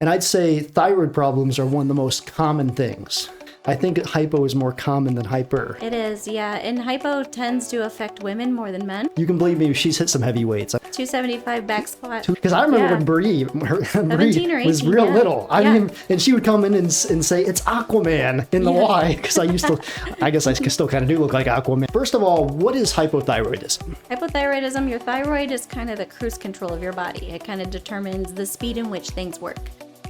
And I'd say thyroid problems are one of the most common things. I think hypo is more common than hyper. It is, yeah. And hypo tends to affect women more than men. You can believe me, she's hit some heavy weights. 275 back squat. Because I remember when Bree was real little. And she would come in and say, it's Aquaman in the Y. Because I guess I still kind of do look like Aquaman. First of all, what is hypothyroidism? Hypothyroidism, your thyroid is kind of the cruise control of your body. It kind of determines the speed in which things work.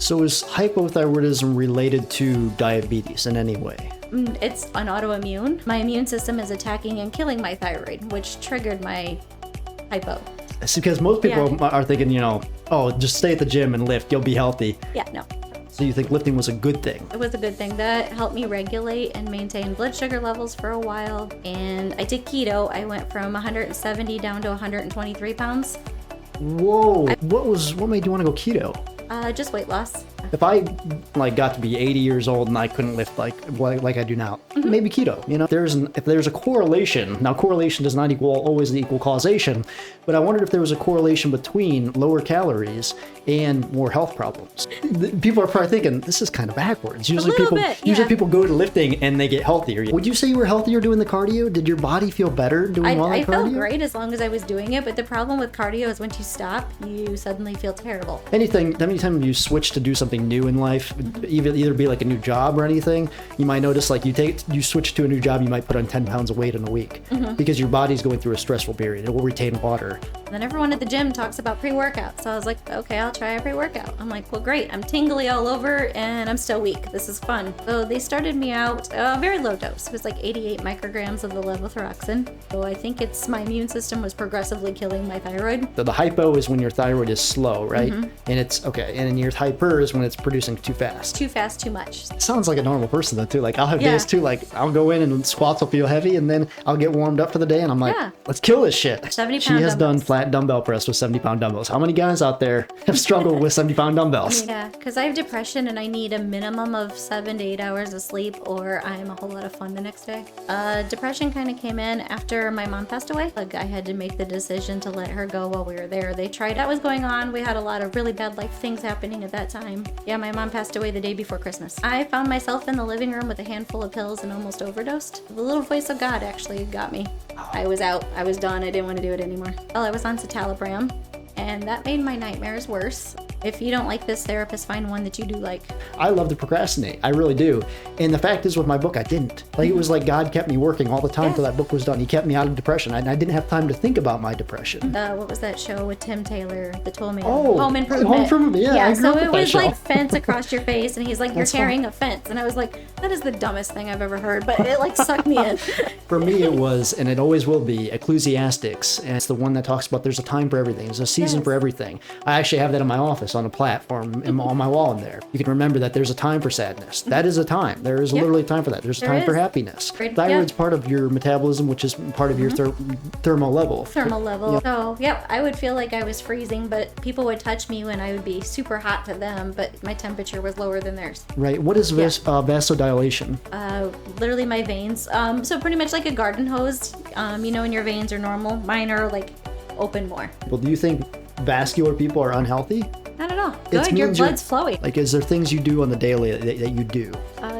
So is hypothyroidism related to diabetes in any way? It's an autoimmune. My immune system is attacking and killing my thyroid, which triggered my hypo. It's because most people are thinking, just stay at the gym and lift, you'll be healthy. Yeah, no. So you think lifting was a good thing? It was a good thing. That helped me regulate and maintain blood sugar levels for a while. And I did keto. I went from 170 down to 123 pounds. Whoa. What made you want to go keto? Just weight loss. If I got to be 80 years old and I couldn't lift like I do now, maybe keto. If there's a correlation. Now, correlation does not always equal causation, but I wondered if there was a correlation between lower calories and more health problems. People are probably thinking this is kind of backwards. Usually people go to lifting and they get healthier. Would you say you were healthier doing the cardio? Did your body feel better doing all the cardio? I felt great as long as I was doing it, but the problem with cardio is once you stop, you suddenly feel terrible. Anytime you switch to do something new in life, either be like a new job or anything, you might notice you switch to a new job, you might put on 10 pounds of weight in a week because your body's going through a stressful period. It will retain water. And then everyone at the gym talks about pre-workout. So I was like, okay, I'll try a pre-workout. I'm like, well, great. I'm tingly all over and I'm still weak. This is fun. So they started me out a very low dose. It was like 88 micrograms of the levothyroxine. So I think my immune system was progressively killing my thyroid. So the hypo is when your thyroid is slow, right? And it's okay. And then your hyper is when it's producing too fast. Too fast, too much. It sounds like a normal person though too. Like I'll have days too, like I'll go in and squats will feel heavy and then I'll get warmed up for the day and I'm like, let's kill this shit. 70 She has done flat dumbbell press with 70-pound dumbbells. How many guys out there have struggled with 70-pound dumbbells? Yeah, because I have depression and I need a minimum of 7 to 8 hours of sleep or I'm a whole lot of fun the next day. Depression kind of came in after my mom passed away. Like I had to make the decision to let her go while we were there. They tried what was going on. We had a lot of really bad life things happening at that time. Yeah, my mom passed away the day before Christmas. I found myself in the living room with a handful of pills and almost overdosed. The little voice of God actually got me. I was out. I was done. I didn't want to do it anymore. Well, I was on citalopram, and that made my nightmares worse. If you don't like this therapist, find one that you do like. I love to procrastinate. I really do. And the fact is with my book, I didn't. It was like God kept me working all the time till that book was done. He kept me out of depression. I didn't have time to think about my depression. What was that show with Tim Taylor that told me? Home Improvement. Home Improvement, yeah. So it was like fence across your face, and he's like, you're carrying a fence. And I was like, that is the dumbest thing I've ever heard, but it sucked me in. For me, it was, and it always will be, Ecclesiastics. And it's the one that talks about there's a time for everything. There's a season for everything. I actually have that in my office on a platform on my wall in there. You can remember that there's a time for sadness. That is a time. There is literally a time for that. There's a time for happiness. Thyroid's part of your metabolism, which is part of your thermal level. So, I would feel like I was freezing, but people would touch me when I would be super hot to them, but my temperature was lower than theirs. Right. What is vasodilation? Literally my veins. So pretty much like a garden hose. And your veins are normal. Mine are open more. Well, do you think vascular people are unhealthy? Not at all. Good, your blood's flowing. Is there things you do on the daily that you do?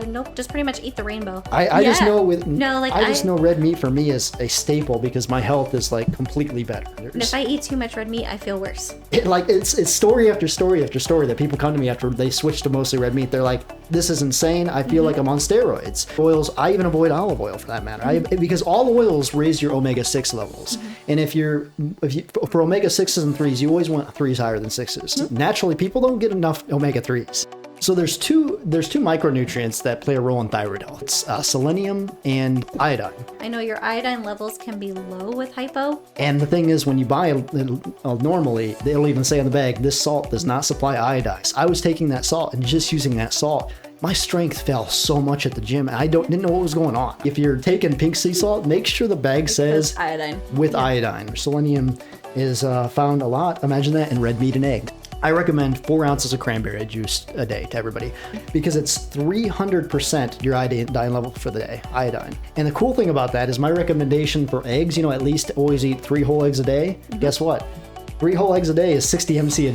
Nope, just pretty much eat the rainbow. I just know I just know red meat for me is a staple because my health is completely better. And if I eat too much red meat, I feel worse. It's story after story after story that people come to me after they switch to mostly red meat. They're like, this is insane. I feel like I'm on steroids. Oils, I even avoid olive oil for that matter. Because all oils raise your omega-6 levels. And if for omega-6s and 3s, you always want 3s higher than 6s. Naturally, people don't get enough omega-3s. So there's two micronutrients that play a role in thyroid health. It's selenium and iodine. I know your iodine levels can be low with hypo. And the thing is, when you buy normally, they'll even say on the bag, this salt does not supply iodine. I was taking that salt and just using that salt. My strength fell so much at the gym, and I didn't know what was going on. If you're taking pink sea salt, make sure the bag says iodine. With iodine. Selenium is found a lot, imagine that, in red meat and egg. I recommend 4 ounces of cranberry juice a day to everybody because it's 300% your iodine level for the day, iodine. And the cool thing about that is my recommendation for eggs, at least always eat 3 whole eggs a day. Guess what? 3 whole eggs a day is 60 mcg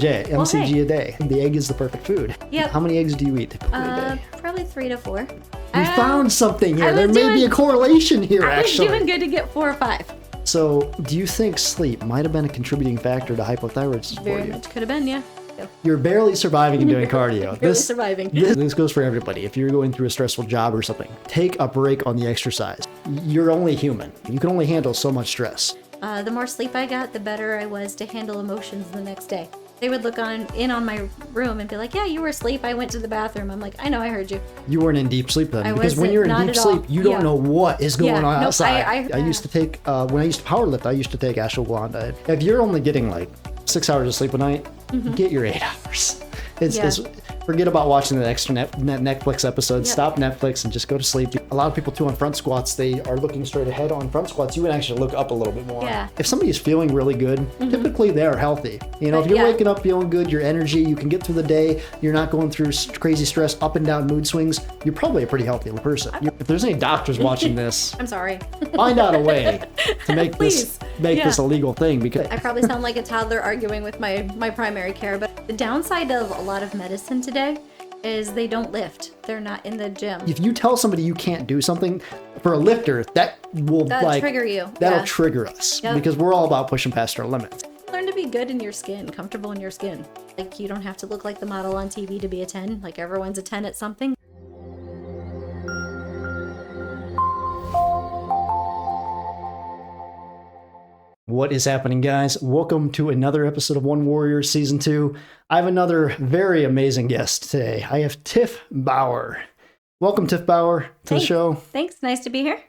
a day. The egg is the perfect food. Yep. How many eggs do you eat typically a day? Probably 3 to 4. We found something here. I There was may be doing- a correlation here, I was actually. doing good to get 4 or 5. So, do you think sleep might have been a contributing factor to hypothyroidism for Very you? much could have been, yeah. So, You're barely surviving and doing cardio. barely surviving. This goes for everybody. If you're going through a stressful job or something, take a break on the exercise. You're only human. You can only handle so much stress. The more sleep I got, the better I was to handle emotions the next day. They would look in on my room and be like, yeah, you were asleep. I went to the bathroom. I'm like, I know, I heard you. You weren't in deep sleep then. I Because when wasn't, you're in not deep at all. sleep, you don't Yeah. know what is going Yeah, on no, outside. I used to take, when I used to powerlift, I used to take ashwagandha. If you're only getting like 6 hours of sleep a night, get your 8 hours. It's forget about watching the extra Netflix episodes. Yep. Stop Netflix and just go to sleep. A lot of people too on front squats, they are looking straight ahead on front squats. You would actually look up a little bit more. Yeah. If somebody is feeling really good, typically they are healthy. You know, if you're Yeah. waking up feeling good, your energy, you can get through the day, you're not going through crazy stress, up and down mood swings, you're probably a pretty healthy person. If there's any doctors watching this, I'm sorry. find out a way to make Please. this a legal thing, because I probably sound like a toddler arguing with my primary care, but the downside of a lot of medicine today is they don't lift. They're not in the gym. if you tell somebody you can't do something for a lifter, that will That'll trigger you. That'll Yeah. trigger us Yep. because we're all about pushing past our limits. Learn to be good in your skin, comfortable in your skin. Like, you don't have to look like the model on TV to be a 10. Like, everyone's a 10 at something. What is happening, guys? Welcome to another episode of 1WARRIOR Season 2. I have another very amazing guest today. I have Tiff Bauer. Welcome, Tiff Bauer, to the Thanks. show. Thanks. Nice to be here.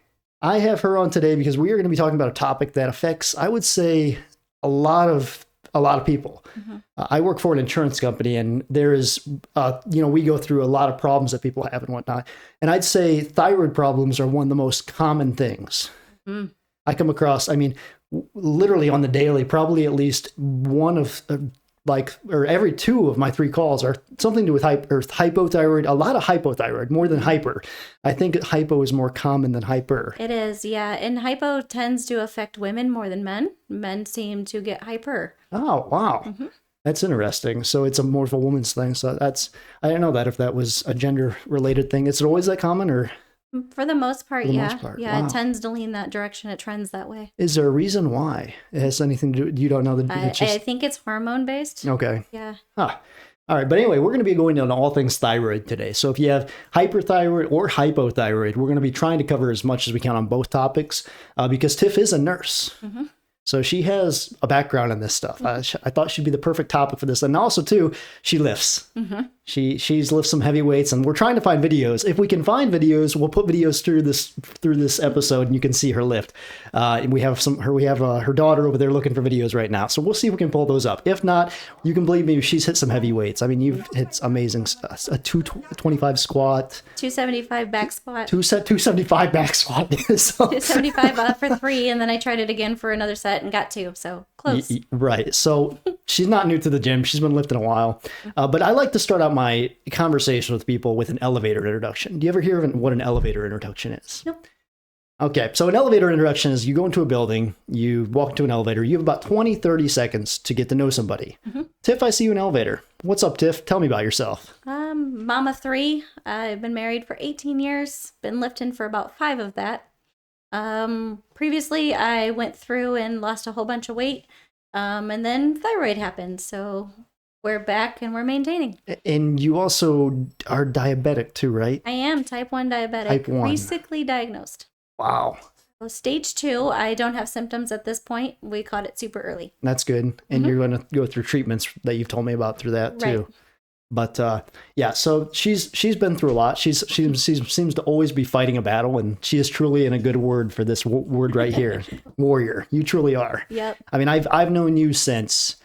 I have her on today because we are going to be talking about a topic that affects, I would say, a lot of people. I work for an insurance company, and there is, we go through a lot of problems that people have and whatnot. And I'd say thyroid problems are one of the most common things. I come across, literally on the daily, probably at least one of or every 2 of my 3 calls are something to do with hypothyroid, a lot of hypothyroid, more than hyper. I think hypo is more common than hyper. It is, yeah. And hypo tends to affect women more than men. Men seem to get hyper. Oh, wow. That's interesting. So it's more of a woman's thing. So I didn't know that if that was a gender related thing. Is it always that common, or? For the most part, For the yeah. most part, Yeah, wow. It tends to lean that direction. It trends that way. Is there a reason why? It has anything to do, you don't know I it's just, think it's hormone based. okay. Yeah. Huh. All right. But anyway, we're going to be going into all things thyroid today. So if you have hyperthyroid or hypothyroid, we're going to be trying to cover as much as we can on both topics because Tiff is a nurse. So she has a background in this stuff. I thought she'd be the perfect topic for this. And also, too, she lifts. She's lifts some heavy weights, and we're trying to find videos. If we can find videos, we'll put videos through this episode, and you can see her lift. And we have her daughter over there looking for videos right now. So we'll see if we can pull those up. If not, you can believe me, she's hit some heavy weights. You've hit amazing a 225 squat, 275 back squat. 275 back squat. So, 275 for 3, and then I tried it again for another set and got 2. So close. Right. So she's not new to the gym. She's been lifting a while. But I like to start out my conversation with people with an elevator introduction. Do you ever hear of what an elevator introduction is? Nope. Okay. So an elevator introduction is you go into a building, you walk into an elevator, you have about 20, 30 seconds to get to know somebody. Tiff, I see you in an elevator. What's up, Tiff? Tell me about yourself. Mama 3. I've been married for 18 years. Been lifting for about 5 of that. Previously, I went through and lost a whole bunch of weight, and then thyroid happened, so we're back and we're maintaining. And you also are diabetic too, right? I am type 1 diabetic, Type 1. recently diagnosed. Wow. So stage 2, I don't have symptoms at this point. We caught it super early. That's good. And you're going to go through treatments that you've told me about through that too. Right. But yeah, so she's been through a lot. She seems to always be fighting a battle, and she is truly in a good word for this word right here, warrior. You truly are. Yep. I've known you since,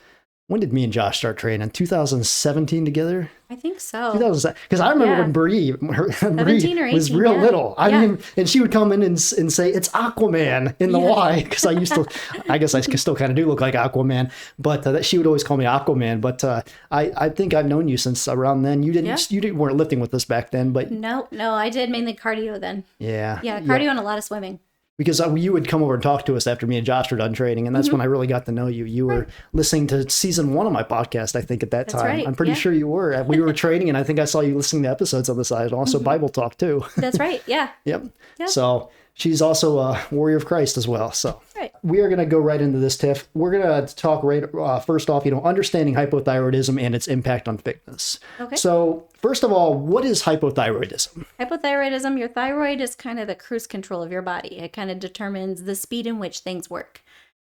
when did me and Josh start training? 2017 together? I think so. Because I remember Yeah. when Bree 17 or was 18, real yeah. little. Yeah. And she would come in and say, it's Aquaman in the Y. Because I used to, I guess I still kind of do look like Aquaman. But she would always call me Aquaman. But I think I've known you since around then. You weren't lifting with us back then. But No, I did mainly cardio then. yeah. Yeah, cardio and a lot of swimming. because you would come over and talk to us after me and Josh were done training, and that's when I really got to know you. You were listening to season 1 of my podcast, I think, at that time. Right. I'm pretty sure you were. We were training, and I think I saw you listening to episodes on the side, and also Bible talk too. That's right. Yeah. Yep. So she's also a warrior of Christ as well. So we are going to go right into this, Tiff. We're going to talk first off, understanding hypothyroidism and its impact on fitness. Okay. So first of all, what is hypothyroidism? Hypothyroidism, your thyroid is kind of the cruise control of your body. It kind of determines the speed in which things work.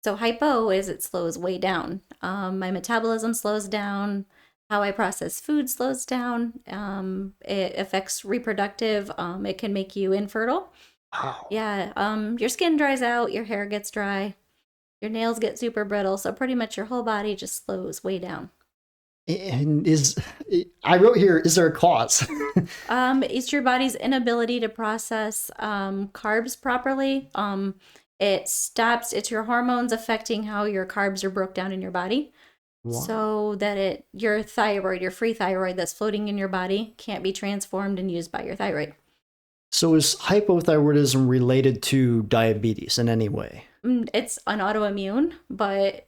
So hypo is it slows way down. My metabolism slows down. How I process food slows down. It affects reproductive. It can make you infertile. Wow. Yeah. Your skin dries out. Your hair gets dry. Your nails get super brittle. So pretty much your whole body just slows way down. And I wrote here, is there a cause? It's your body's inability to process carbs properly. It's your hormones affecting how your carbs are broke down in your body. Wow. So that your thyroid, your free thyroid that's floating in your body can't be transformed and used by your thyroid. So is hypothyroidism related to diabetes in any way? It's an autoimmune, but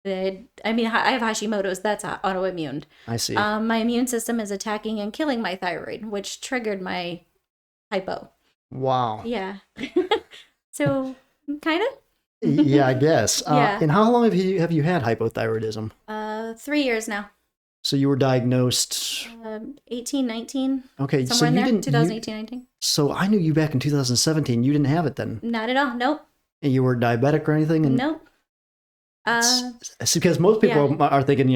I have Hashimoto's. That's autoimmune. I see. My immune system is attacking and killing my thyroid, which triggered my hypo. Wow. Yeah. So, kind of. Yeah, I guess. Yeah. And how long have you had hypothyroidism? 3 years now. So you were diagnosed 18, 19. Okay, somewhere so in you there, didn't 2018, 19. So I knew you back in 2017. You didn't have it then. Not at all. Nope. And you were diabetic or anything? And nope. it's because most people are thinking,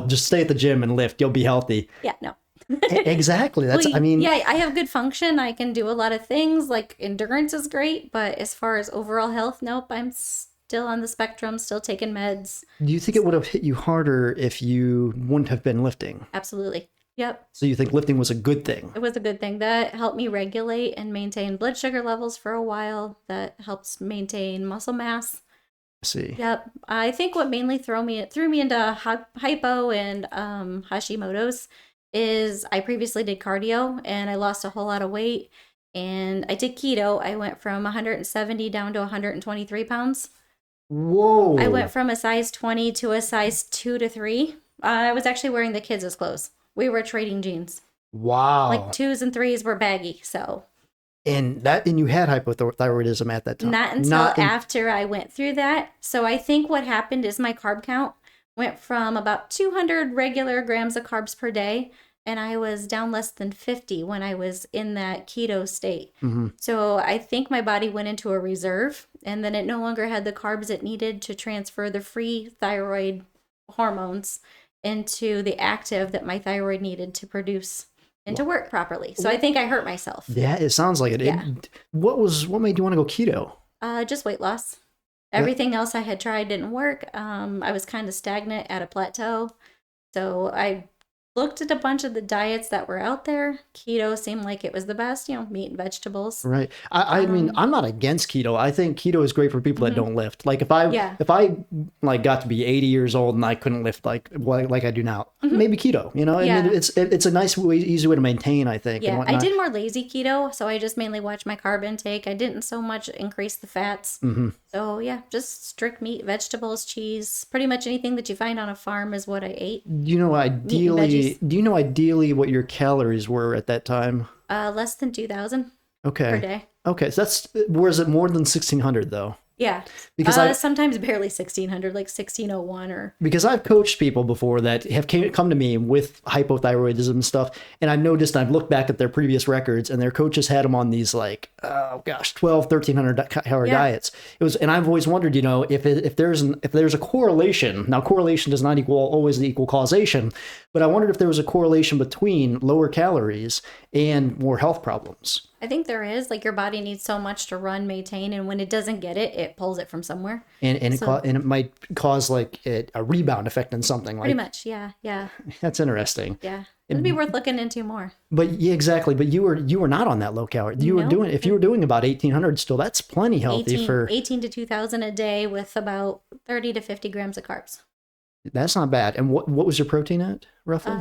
just stay at the gym and lift, you'll be healthy. Yeah, no. Exactly. That's I have good function. I can do a lot of things. Like endurance is great, but as far as overall health, nope. I'm still on the spectrum, still taking meds. Do you think it would have hit you harder if you wouldn't have been lifting? Absolutely. Yep. So you think lifting was a good thing? It was a good thing. That helped me regulate and maintain blood sugar levels for a while. That helps maintain muscle mass. See. Yep. I think what mainly threw me into hypo and Hashimoto's is I previously did cardio and I lost a whole lot of weight, and I did keto. I went from 170 down to 123 pounds. Whoa. I went from a size 20 to a size 2 to 3. I was actually wearing the kids' clothes. We were trading jeans. Wow. Like 2s and 3s were baggy, so. And you had hypothyroidism at that time? Not until after I went through that. So I think what happened is my carb count went from about 200 regular grams of carbs per day, and I was down less than 50 when I was in that keto state. Mm-hmm. So I think my body went into a reserve, and then it no longer had the carbs it needed to transfer the free thyroid hormones into the active that my thyroid needed to produce and to work properly. So I think I hurt myself. Yeah, it sounds like it. Yeah. What made you want to go keto? Just weight loss. Everything else I had tried didn't work. I was kind of stagnant at a plateau. So I looked at a bunch of the diets that were out there. Keto seemed like it was the best, meat and vegetables. Right. I mean, I'm not against keto. I think keto is great for people that don't lift. Like if I got to be 80 years old and I couldn't lift like I do now, maybe keto, I mean, it's a nice way, easy way to maintain, I think. Yeah. I did more lazy keto. So I just mainly watched my carb intake. I didn't so much increase the fats. Mm-hmm. So yeah, just strict meat, vegetables, cheese, pretty much anything that you find on a farm is what I ate. Do you know ideally what your calories were at that time? Less than 2,000 per day. Okay, so was it more than 1,600 though? Yeah, because sometimes barely 1,600, like 1,601 or. Because I've coached people before that have come to me with hypothyroidism and stuff, and I've noticed, I've looked back at their previous records, and their coaches had them on these 1,200-1,300 calorie diets. And I've always wondered, if there's a correlation. Now, correlation does not always equal causation, but I wondered if there was a correlation between lower calories and more health problems. I think there is. Like, your body needs so much to run, maintain, and when it doesn't get it, it pulls it from somewhere. And it might cause a rebound effect in something. Pretty much, yeah. That's interesting. Yeah, it'd be worth looking into more. But yeah, exactly. But you were not on that low calorie. You were doing about 1,800 still. That's plenty healthy 18 to 2,000 a day with about 30 to 50 grams of carbs. That's not bad. And what was your protein at roughly?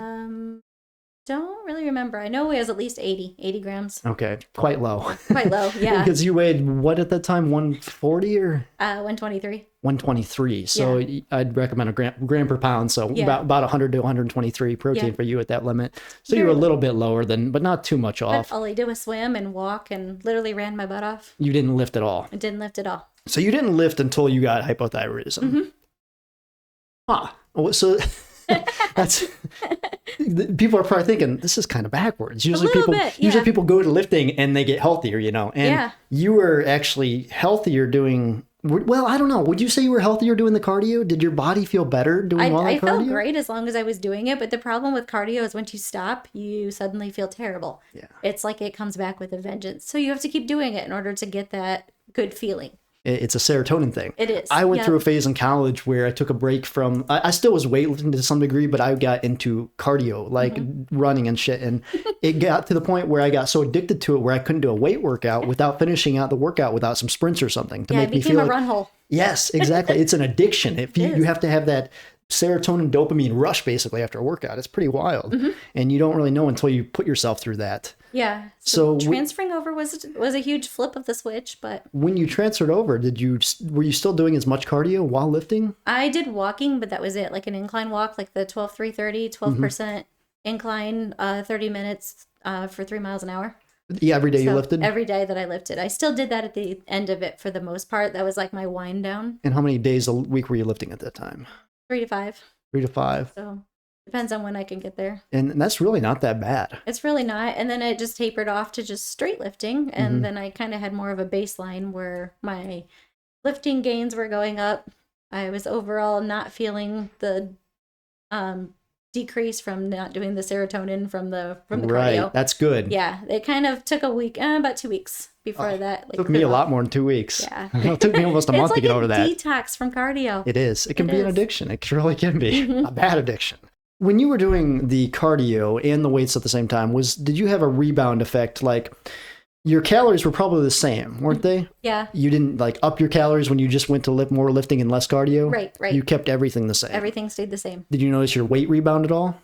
don't really remember. I know it was at least 80 grams. Okay, quite low. Quite low, yeah. Because you weighed what at that time, 140 or 123. 123. So I'd recommend a gram per pound. So about 100 to 123 protein for you at that limit. So you're a little bit lower than, but not too much off. But all I did was swim and walk and literally ran my butt off. You didn't lift at all. I didn't lift at all. So you didn't lift until you got hypothyroidism. Mm-hmm. Huh. So that's people are probably thinking this is kind of backwards. Usually people go to lifting and they get healthier, and you were actually healthier doing. Well, I don't know. Would you say you were healthier doing the cardio? Did your body feel better doing all that cardio? I felt great as long as I was doing it. But the problem with cardio is once you stop, you suddenly feel terrible. Yeah. It's like it comes back with a vengeance. So you have to keep doing it in order to get that good feeling. It's a serotonin thing. It is. I went through a phase in college where I took a break from, I still was weightlifting to some degree, but I got into cardio, like running and shit. And it got to the point where I got so addicted to it where I couldn't do a weight workout without finishing out the workout without some sprints or something to make me feel like, run hole. Yes, exactly. It's an addiction. You have to have that serotonin dopamine rush basically after a workout. It's pretty wild. And you don't really know until you put yourself through that. Yeah. So transferring over was a huge flip of the switch, but when you transferred over, were you still doing as much cardio while lifting? I did walking, but that was it. Like an incline walk, like the 12-3-30, 12% incline, 30 minutes for 3 miles an hour. Yeah, every day you lifted? Every day that I lifted. I still did that at the end of it for the most part. That was like my wind down. And how many days a week were you lifting at that time? 3 to 5. 3 to 5. So depends on when I can get there. And that's really not that bad. It's really not. And then it just tapered off to just straight lifting. And then I kind of had more of a baseline where my lifting gains were going up. I was overall not feeling the decrease from not doing the serotonin from the cardio. Right. That's good. Yeah. It kind of took a week, about 2 weeks before that. It took me a lot more than 2 weeks. Yeah. It took me almost a month to get over that. It's like a detox from cardio. It is. It can be an addiction. It really can be a bad addiction. When you were doing the cardio and the weights at the same time, did you have a rebound effect? Like your calories were probably the same, weren't they? Yeah. You didn't like up your calories when you just went to lift more lifting and less cardio? Right. You kept everything the same. Everything stayed the same. Did you notice your weight rebound at all?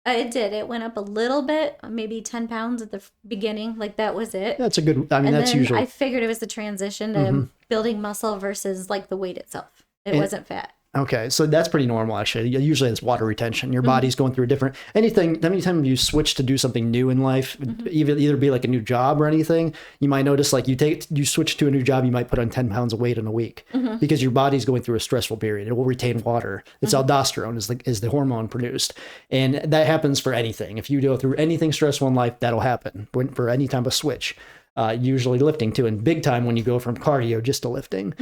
It did. It went up a little bit, maybe 10 pounds at the beginning. Like that was it. That's a good, that's usually. I figured it was the transition to building muscle versus like the weight itself. It wasn't fat. Okay, so that's pretty normal actually. Usually it's water retention. Your body's going through anytime you switch to do something new in life, either be like a new job or anything, you might notice like you switch to a new job, you might put on 10 pounds of weight in a week because your body's going through a stressful period. It will retain water. It's aldosterone is the hormone produced. And that happens for anything. If you go through anything stressful in life, that'll happen for any time of switch. Usually lifting too, and big time when you go from cardio just to lifting.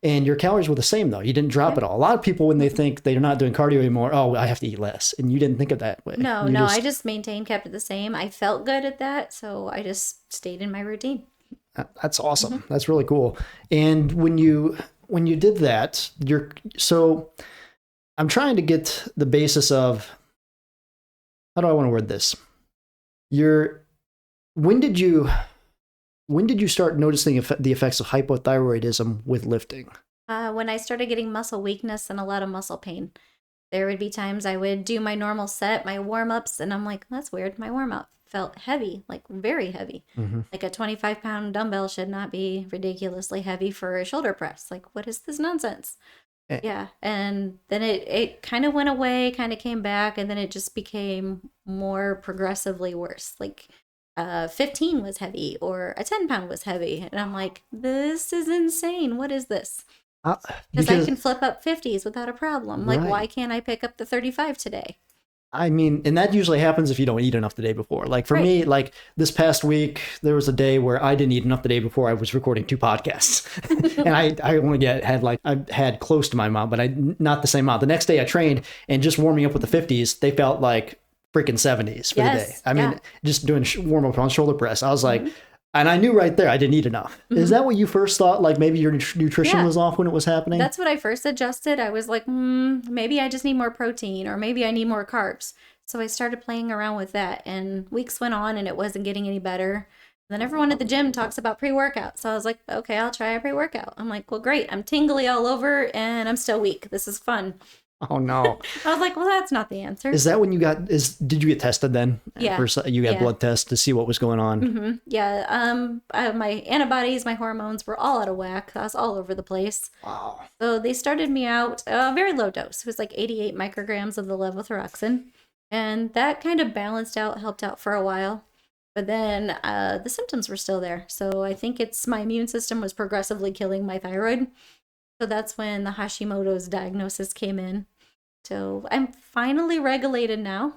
And your calories were the same though. You didn't drop at all. A lot of people, when they think they're not doing cardio anymore, I have to eat less. And you didn't think of that way. No, I just maintained, kept it the same. I felt good at that, so I just stayed in my routine. That's awesome. That's really cool. And when you did that, so I'm trying to get the basis of, how do I want to word this? When did you start noticing the effects of hypothyroidism with lifting? When I started getting muscle weakness and a lot of muscle pain. There would be times I would do my normal set, my warm-ups, and I'm like, that's weird. My warm-up felt heavy, like very heavy. Like a 25-pound dumbbell should not be ridiculously heavy for a shoulder press. Like, what is this nonsense? Yeah. And then it kind of went away, kind of came back, and then it just became more progressively worse. Like 15 was heavy or a 10-pound was heavy. And I'm like, this is insane. What is this? Because I can flip up 50s without a problem. Like, why can't I pick up the 35 today? I mean, and that usually happens if you don't eat enough the day before. Like for me, like this past week, there was a day where I didn't eat enough the day before I was recording 2 podcasts. And I only I had close to my amount, but not the same amount. The next day I trained, and just warming up with the 50s, they felt like freaking 70s for the day. I mean, just doing warm up on shoulder press. I was like, and I knew right there I didn't eat enough. Is that what you first thought? Like maybe your nutrition was off when it was happening? That's what I first adjusted. I was like, maybe I just need more protein, or maybe I need more carbs. So I started playing around with that, and weeks went on and it wasn't getting any better. And then everyone at the gym talks about pre-workout. So I was like, okay, I'll try a pre-workout. I'm like, well, great. I'm tingly all over and I'm still weak. This is fun. Oh no. I was like, well, that's not the answer. Is that when did you get tested then? Yeah. You got blood tests to see what was going on? Yeah. My antibodies, my hormones were all out of whack. I was all over the place. Wow. So they started me out a very low dose. It was like 88 micrograms of the levothyroxine. And that kind of balanced out, helped out for a while. But then the symptoms were still there. So I think my immune system was progressively killing my thyroid. So that's when the Hashimoto's diagnosis came in. So I'm finally regulated now.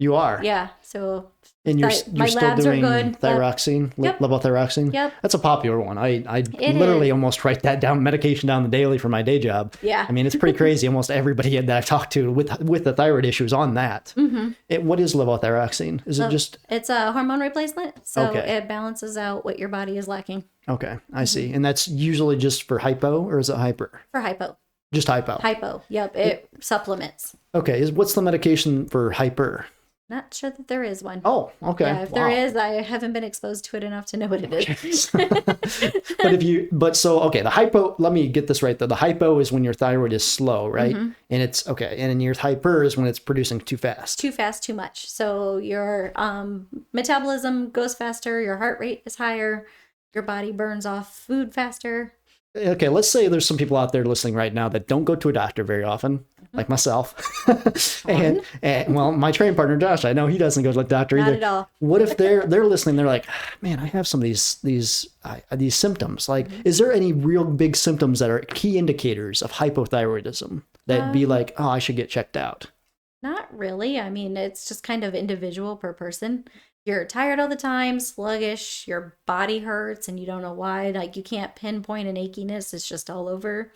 You are? Yeah. So and you're still doing thyroxine, yep. levothyroxine? Yep. That's a popular one. I literally almost write that medication down daily for my day job. Yeah. I mean, it's pretty crazy. Almost everybody that I've talked to with the thyroid issues on that. What is levothyroxine? Is it just... It's a hormone replacement. So it balances out what your body is lacking. Okay. I see. And that's usually just for hypo, or is it hyper? For hypo. Just hypo? Hypo. Yep. It supplements. Okay. What's the medication for hyper? Not sure that there is one. Oh, okay. Yeah, if there is, I haven't been exposed to it enough to know what it is. The hypo, let me get this right though. The hypo is when your thyroid is slow, right? And it's okay. And then your hyper is when it's producing too fast. Too fast, too much. So your metabolism goes faster, your heart rate is higher, your body burns off food faster. Okay, let's say there's some people out there listening right now that don't go to a doctor very often, like myself. and well, my training partner Josh, I know he doesn't go to the doctor either. Not at all. What if they're listening? They're like, man, I have some of these symptoms. Like, is there any real big symptoms that are key indicators of hypothyroidism that'd be like, oh, I should get checked out? Not really. I mean, it's just kind of individual per person. You're tired all the time, sluggish, your body hurts and you don't know why. Like you can't pinpoint an achiness, it's just all over.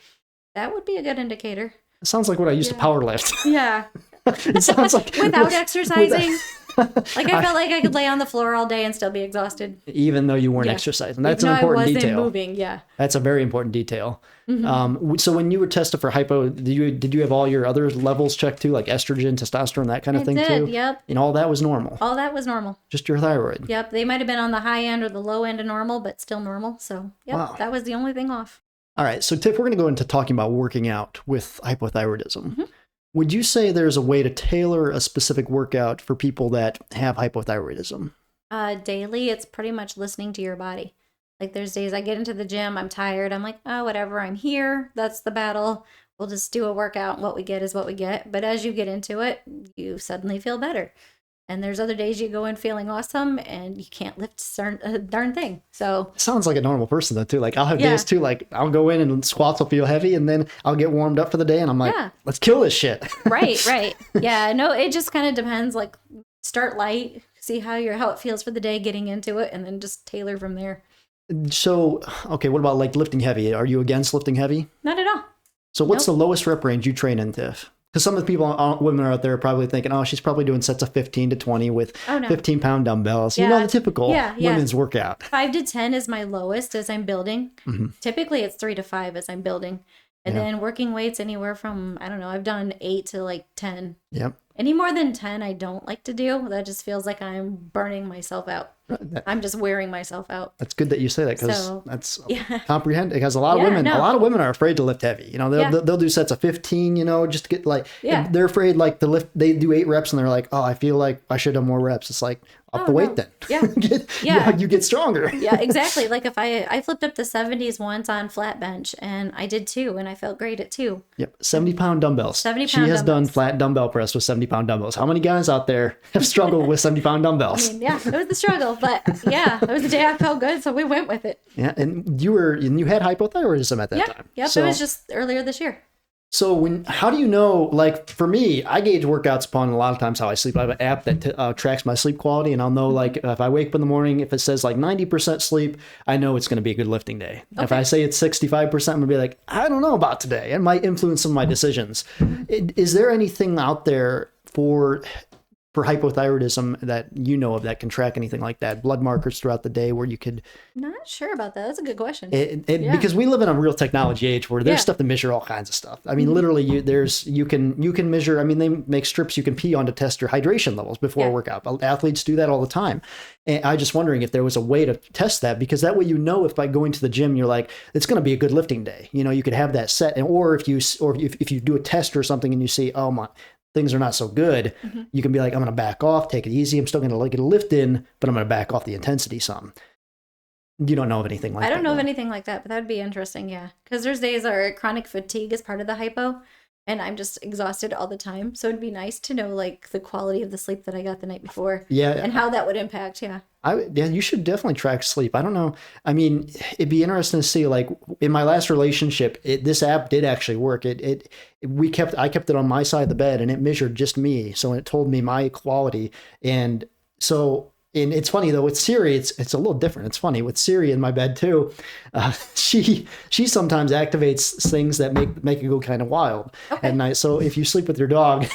That would be a good indicator. It sounds like what I used to power lift. Yeah. It sounds like without exercising. Like I felt like I could lay on the floor all day and still be exhausted. Even though you weren't exercising. That's an important detail. I wasn't moving, yeah. That's a very important detail. So when you were tested for hypo, did you have all your other levels checked too, like estrogen, testosterone, that kind of thing too? Yep. And all that was normal? All that was normal. Just your thyroid? Yep. They might have been on the high end or the low end of normal, but still normal. So yep, that was the only thing off. All right. So Tiff, we're going to go into talking about working out with hypothyroidism. Would you say there's a way to tailor a specific workout for people that have hypothyroidism? Daily, it's pretty much listening to your body. Like there's days I get into the gym, I'm tired. I'm like, oh, whatever, I'm here. That's the battle. We'll just do a workout. What we get is what we get. But as you get into it, you suddenly feel better. And there's other days you go in feeling awesome and you can't lift a darn thing. So sounds like a normal person though too. Like I'll have days too, like I'll go in and squats will feel heavy and then I'll get warmed up for the day and I'm like, let's kill this shit. Right. Yeah, no, it just kind of depends. Like start light, see how it feels for the day getting into it and then just tailor from there. So, okay, what about like lifting heavy? Are you against lifting heavy? Not at all. So what's the lowest rep range you train in, Tiff? Because some of the women are out there probably thinking, oh, she's probably doing sets of 15 to 20 with 15-pound dumbbells. Yeah. You know, the typical women's workout. 5 to 10 is my lowest as I'm building. Typically, it's 3 to 5 as I'm building. And then working weights anywhere from, I don't know, I've done 8 to like 10. Yep. Any more than 10, I don't like to do. That just feels like I'm burning myself out. I'm just wearing myself out. That's good that you say that because that's comprehend. Because a lot of women are afraid to lift heavy. You know, they'll do sets of 15. You know, just to get like they're afraid like to lift. They do 8 reps and they're like, oh, I feel like I should have more reps. It's like up the weight then. Yeah, you get stronger. Yeah, exactly. Like if I flipped up the 70s once on flat bench and I did 2 and I felt great at 2. Yep, 70-pound dumbbells. 70-pound She has done flat dumbbell press with 70-pound dumbbells. How many guys out there have struggled with 70-pound dumbbells? I mean, it was the struggle, but it was the day I felt good, so we went with it. Yeah, and you had hypothyroidism at that time. Yep, so, it was just earlier this year. So how do you know, like for me, I gauge workouts upon a lot of times how I sleep. I have an app that tracks my sleep quality and I'll know like if I wake up in the morning, if it says like 90% sleep, I know it's going to be a good lifting day. Okay. If I say it's 65%, I'm going to be like, I don't know about today. It might influence some of my decisions. Is there anything out there for for hypothyroidism that you know of that can track anything like that? Blood markers throughout the day where you could. Not sure about that. That's a good question. Because we live in a real technology age where there's Yeah. stuff to measure all kinds of stuff. I mean, literally, you can measure. I mean, they make strips you can pee on to test your hydration levels before a workout. Athletes do that all the time. And I just wondering if there was a way to test that, because that way you know if by going to the gym you're like, it's going to be a good lifting day. You know, you could have that set, and or if you do a test or something and you see, oh my, things are not so good, you can be like, I'm going to back off, take it easy. I'm still going to get a lift in, but I'm going to back off the intensity some. You don't know of anything like that? I don't know of anything like that, but that would be interesting, yeah. Because there's days where chronic fatigue is part of the hypo, and I'm just exhausted all the time. So it'd be nice to know, like, the quality of the sleep that I got the night before. Yeah. And how that would impact, yeah. You should definitely track sleep. I don't know. I mean, it'd be interesting to see, like, in my last relationship, this app did actually work. I kept it on my side of the bed, and it measured just me. So it told me my quality. And it's funny though, with Siri, it's a little different. It's funny with Siri in my bed too. She sometimes activates things that make it go kind of wild at night. So if you sleep with your dog,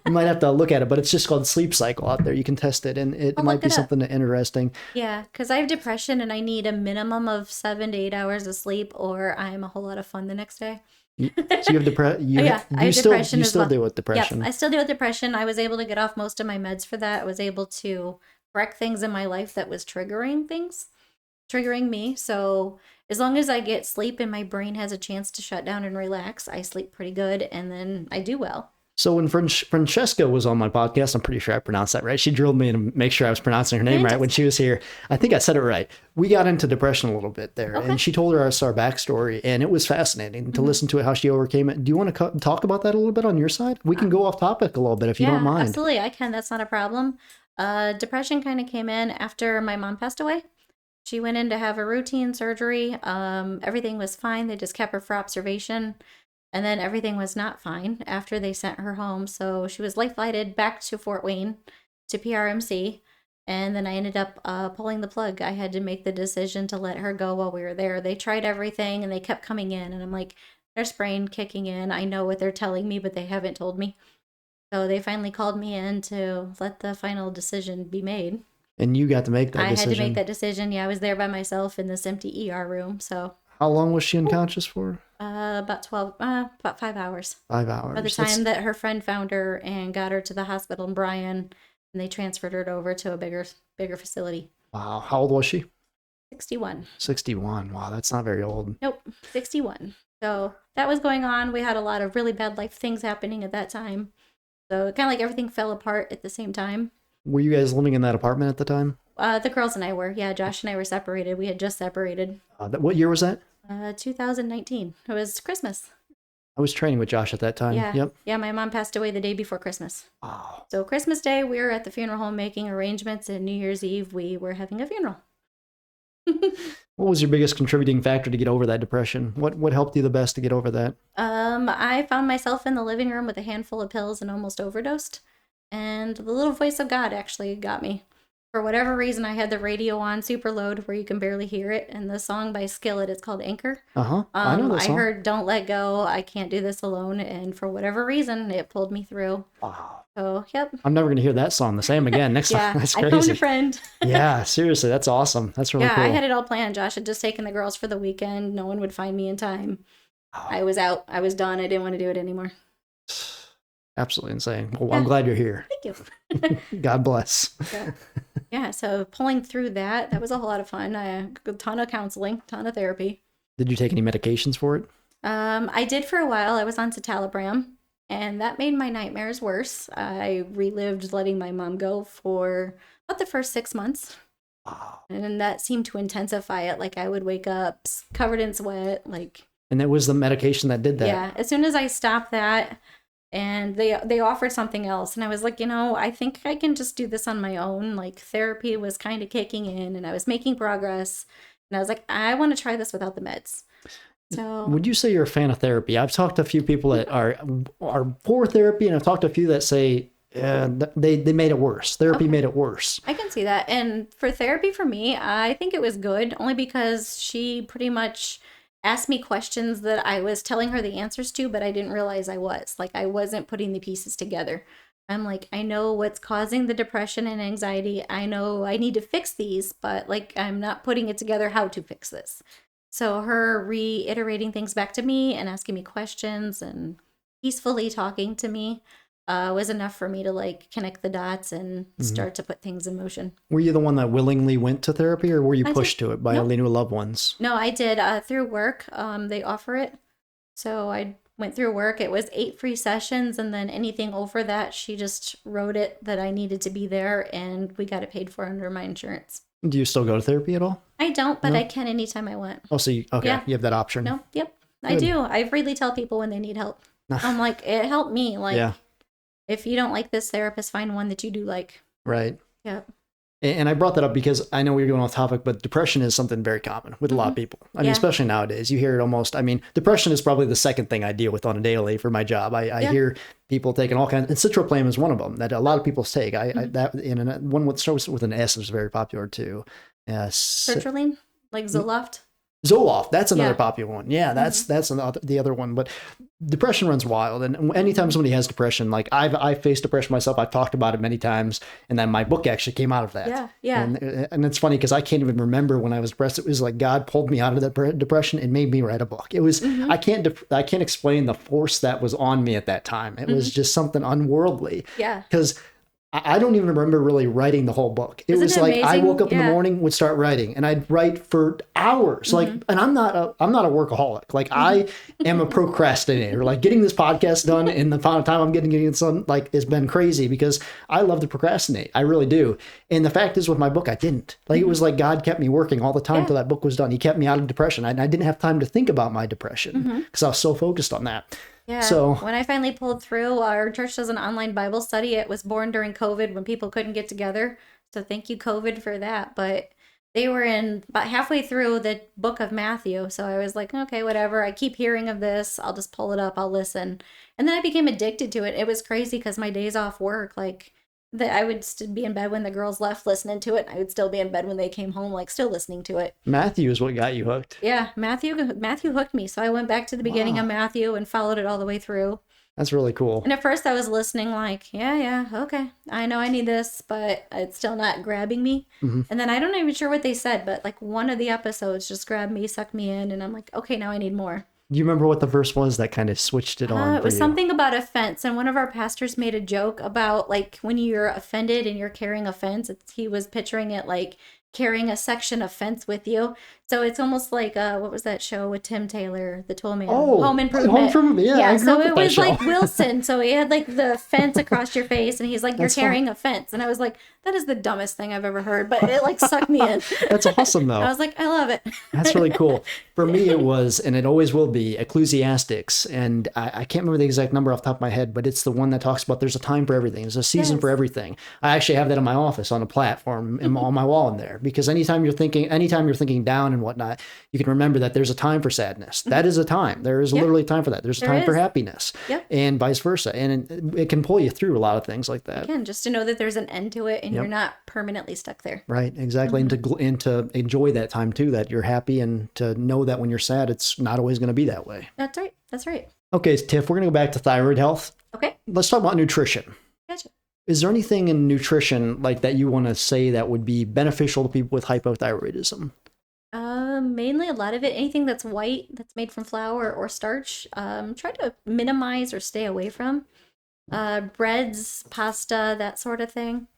you might have to look at it, but it's just called Sleep Cycle out there. You can test it, and it might be something interesting. Yeah, because I have depression and I need a minimum of 7 to 8 hours of sleep, or I'm a whole lot of fun the next day. So you have depression. You still deal with depression. Yep, I still deal with depression. I was able to get off most of my meds for that. I was able to correct things in my life that was triggering me. So as long as I get sleep and my brain has a chance to shut down and relax, I sleep pretty good, and then I do well. So when Francesca was on my podcast, I'm pretty sure I pronounced that right. She drilled me to make sure I was pronouncing her name right when she was here. I think I said it right. We got into depression a little bit there, and she told us our backstory, and it was fascinating to listen to it, how she overcame it. Do you want to talk about that a little bit on your side? We can go off topic a little bit if you don't mind. Absolutely, I can. That's not a problem. Depression kind of came in after my mom passed away. She went in to have a routine surgery. Everything was fine. They just kept her for observation. And then everything was not fine after they sent her home. So she was life flighted back to Fort Wayne to PRMC. And then I ended up pulling the plug. I had to make the decision to let her go while we were there. They tried everything and they kept coming in. And I'm like, there's brain kicking in. I know what they're telling me, but they haven't told me. So they finally called me in to let the final decision be made. And you got to make that decision. I had to make that decision. Yeah, I was there by myself in this empty ER room. So how long was she unconscious for? About 5 hours. 5 hours. By the time that her friend found her and got her to the hospital in Bryan, and they transferred her over to a bigger facility. Wow. How old was she? 61. 61. Wow, that's not very old. Nope, 61. So that was going on. We had a lot of really bad life things happening at that time. So kind of like everything fell apart at the same time. Were you guys living in that apartment at the time? The girls and I were. Yeah, Josh and I were separated. We had just separated. What year was that? 2019. It was Christmas. I was training with Josh at that time. Yeah. Yep. Yeah, my mom passed away the day before Christmas. Wow. So Christmas Day, we were at the funeral home making arrangements, and New Year's Eve, we were having a funeral. What was your biggest contributing factor to get over that depression? What helped you the best to get over that? I found myself in the living room with a handful of pills and almost overdosed. And the little voice of God actually got me. For whatever reason, I had the radio on super loud where you can barely hear it. And the song by Skillet, it's called Anchor. I know that song. I heard Don't Let Go, I Can't Do This Alone. And for whatever reason, it pulled me through. Wow. So, yep. I'm never going to hear that song the same again next time. That's crazy. I found a friend. Yeah, seriously. That's awesome. That's really cool. Yeah, I had it all planned. Josh had just taken the girls for the weekend. No one would find me in time. Oh. I was out. I was done. I didn't want to do it anymore. Absolutely insane. Well, I'm glad you're here. Thank you. God bless. Yeah, so pulling through that was a whole lot of fun. A ton of counseling, ton of therapy. Did you take any medications for it? I did for a while. I was on citalopram, and that made my nightmares worse. I relived letting my mom go for about the first 6 months. Wow. And that seemed to intensify it. Like I would wake up covered in sweat. And it was the medication that did that? Yeah. As soon as I stopped that, and they offered something else, and I was like, I think I can just do this on my own. Like therapy was kind of kicking in, and I was making progress, and I was like, I want to try this without the meds. So would you say you're a fan of therapy? I've talked to a few people that are for therapy, and I've talked to a few that say they made it worse. Therapy made it worse. I can see that. And for therapy, for me, I think it was good only because she pretty much asked me questions that I was telling her the answers to, but I didn't realize I was. Like, I wasn't putting the pieces together. I'm like, I know what's causing the depression and anxiety. I know I need to fix these, but like, I'm not putting it together how to fix this. So her reiterating things back to me and asking me questions and peacefully talking to me was enough for me to like connect the dots and start to put things in motion. Were you the one that willingly went to therapy, or were you I pushed did. to it by Nope. any loved ones? No, I did through work. They offer it. So I went through work. It was 8 free sessions, and then anything over that, she just wrote it that I needed to be there, and we got it paid for under my insurance. Do you still go to therapy at all? I don't, but No? I can anytime I want. Oh, so okay, Yeah. you have that option. No, yep, I Good. do. I freely tell people when they need help. I'm like, it helped me. Like, Yeah, if you don't like this therapist, find one that you do like. right. Yep. And I brought that up because I know we're going off topic, but depression is something very common with a lot of people. I mean, Yeah. especially nowadays, you hear it almost. I mean, depression is probably the second thing I deal with on a daily for my job. I hear people taking all kinds, and citroflame is one of them that a lot of people take. One with starts with an S is very popular too. Sertraline, like Zoloft. Zoloft, that's another Yeah. popular one. Yeah, that's the other one. But depression runs wild, and anytime somebody has depression, like I've faced depression myself, I've talked about it many times, and then my book actually came out of that. Yeah, yeah. And it's funny because I can't even remember when I was depressed. It was like God pulled me out of that depression and made me write a book. It was I can't explain the force that was on me at that time. It was just something unworldly. Yeah. Because I don't even remember really writing the whole book. It Isn't was it like I amazing? woke up in the Yeah. morning, would start writing, and I'd write for hours. Like, and I'm not a workaholic. Like, I am a procrastinator. Like, getting this podcast done in the final time I'm getting it done, like, has been crazy because I love to procrastinate. I really do. And the fact is, with my book, I didn't. Like, it was like God kept me working all the time till that book was done. He kept me out of depression. I didn't have time to think about my depression because I was so focused on that. Yeah. So when I finally pulled through, our church does an online Bible study. It was born during COVID when people couldn't get together. So thank you, COVID, for that. But they were in about halfway through the book of Matthew. So I was like, okay, whatever. I keep hearing of this. I'll just pull it up. I'll listen. And then I became addicted to it. It was crazy because my days off work, like, I would be in bed when the girls left listening to it. I would still be in bed when they came home, like still listening to it. Matthew is what got you hooked. Yeah, Matthew hooked me. So I went back to the beginning of Matthew and followed it all the way through. That's really cool. And at first I was listening like, yeah, okay. I know I need this, but it's still not grabbing me. And then I don't even sure what they said, but like one of the episodes just grabbed me, sucked me in, and I'm like, okay, now I need more. Do you remember what the verse was that kind of switched it on? It was for you? something about offense, and one of our pastors made a joke about like when you're offended and you're carrying offense. He was picturing it like carrying a section of fence with you. So it's almost like what was that show with Tim Taylor, the Tool Man? Oh, Home Improvement. Home Improvement. Yeah, I grew so up it with that was show. like Wilson. So he had like the fence across your face, and he's like, "You're That's carrying a fence," and I was like, "That is the dumbest thing I've ever heard," but it like sucked me in. That's awesome, though. I was like, "I love it." That's really cool. For me, it was, and it always will be, Ecclesiastics. And I can't remember the exact number off the top of my head, but it's the one that talks about there's a time for everything. There's a season for everything. I actually have that in my office on a platform on my wall in there, because anytime you're thinking down and whatnot, you can remember that there's a time for sadness. That is a time. There is literally a time for that. There's a time for happiness, and vice versa. And it can pull you through a lot of things like that. Again, just to know that there's an end to it and you're not permanently stuck there. Right, exactly. And to enjoy that time too, that you're happy, and to know that when you're sad, it's not always going to be that way. That's right. That's right. Okay, Tiff, we're going to go back to thyroid health. Okay. Let's talk about nutrition. Gotcha. Is there anything in nutrition like that you want to say that would be beneficial to people with hypothyroidism? Mainly a lot of it, anything that's white, that's made from flour or starch, try to minimize or stay away from. Breads, pasta, that sort of thing.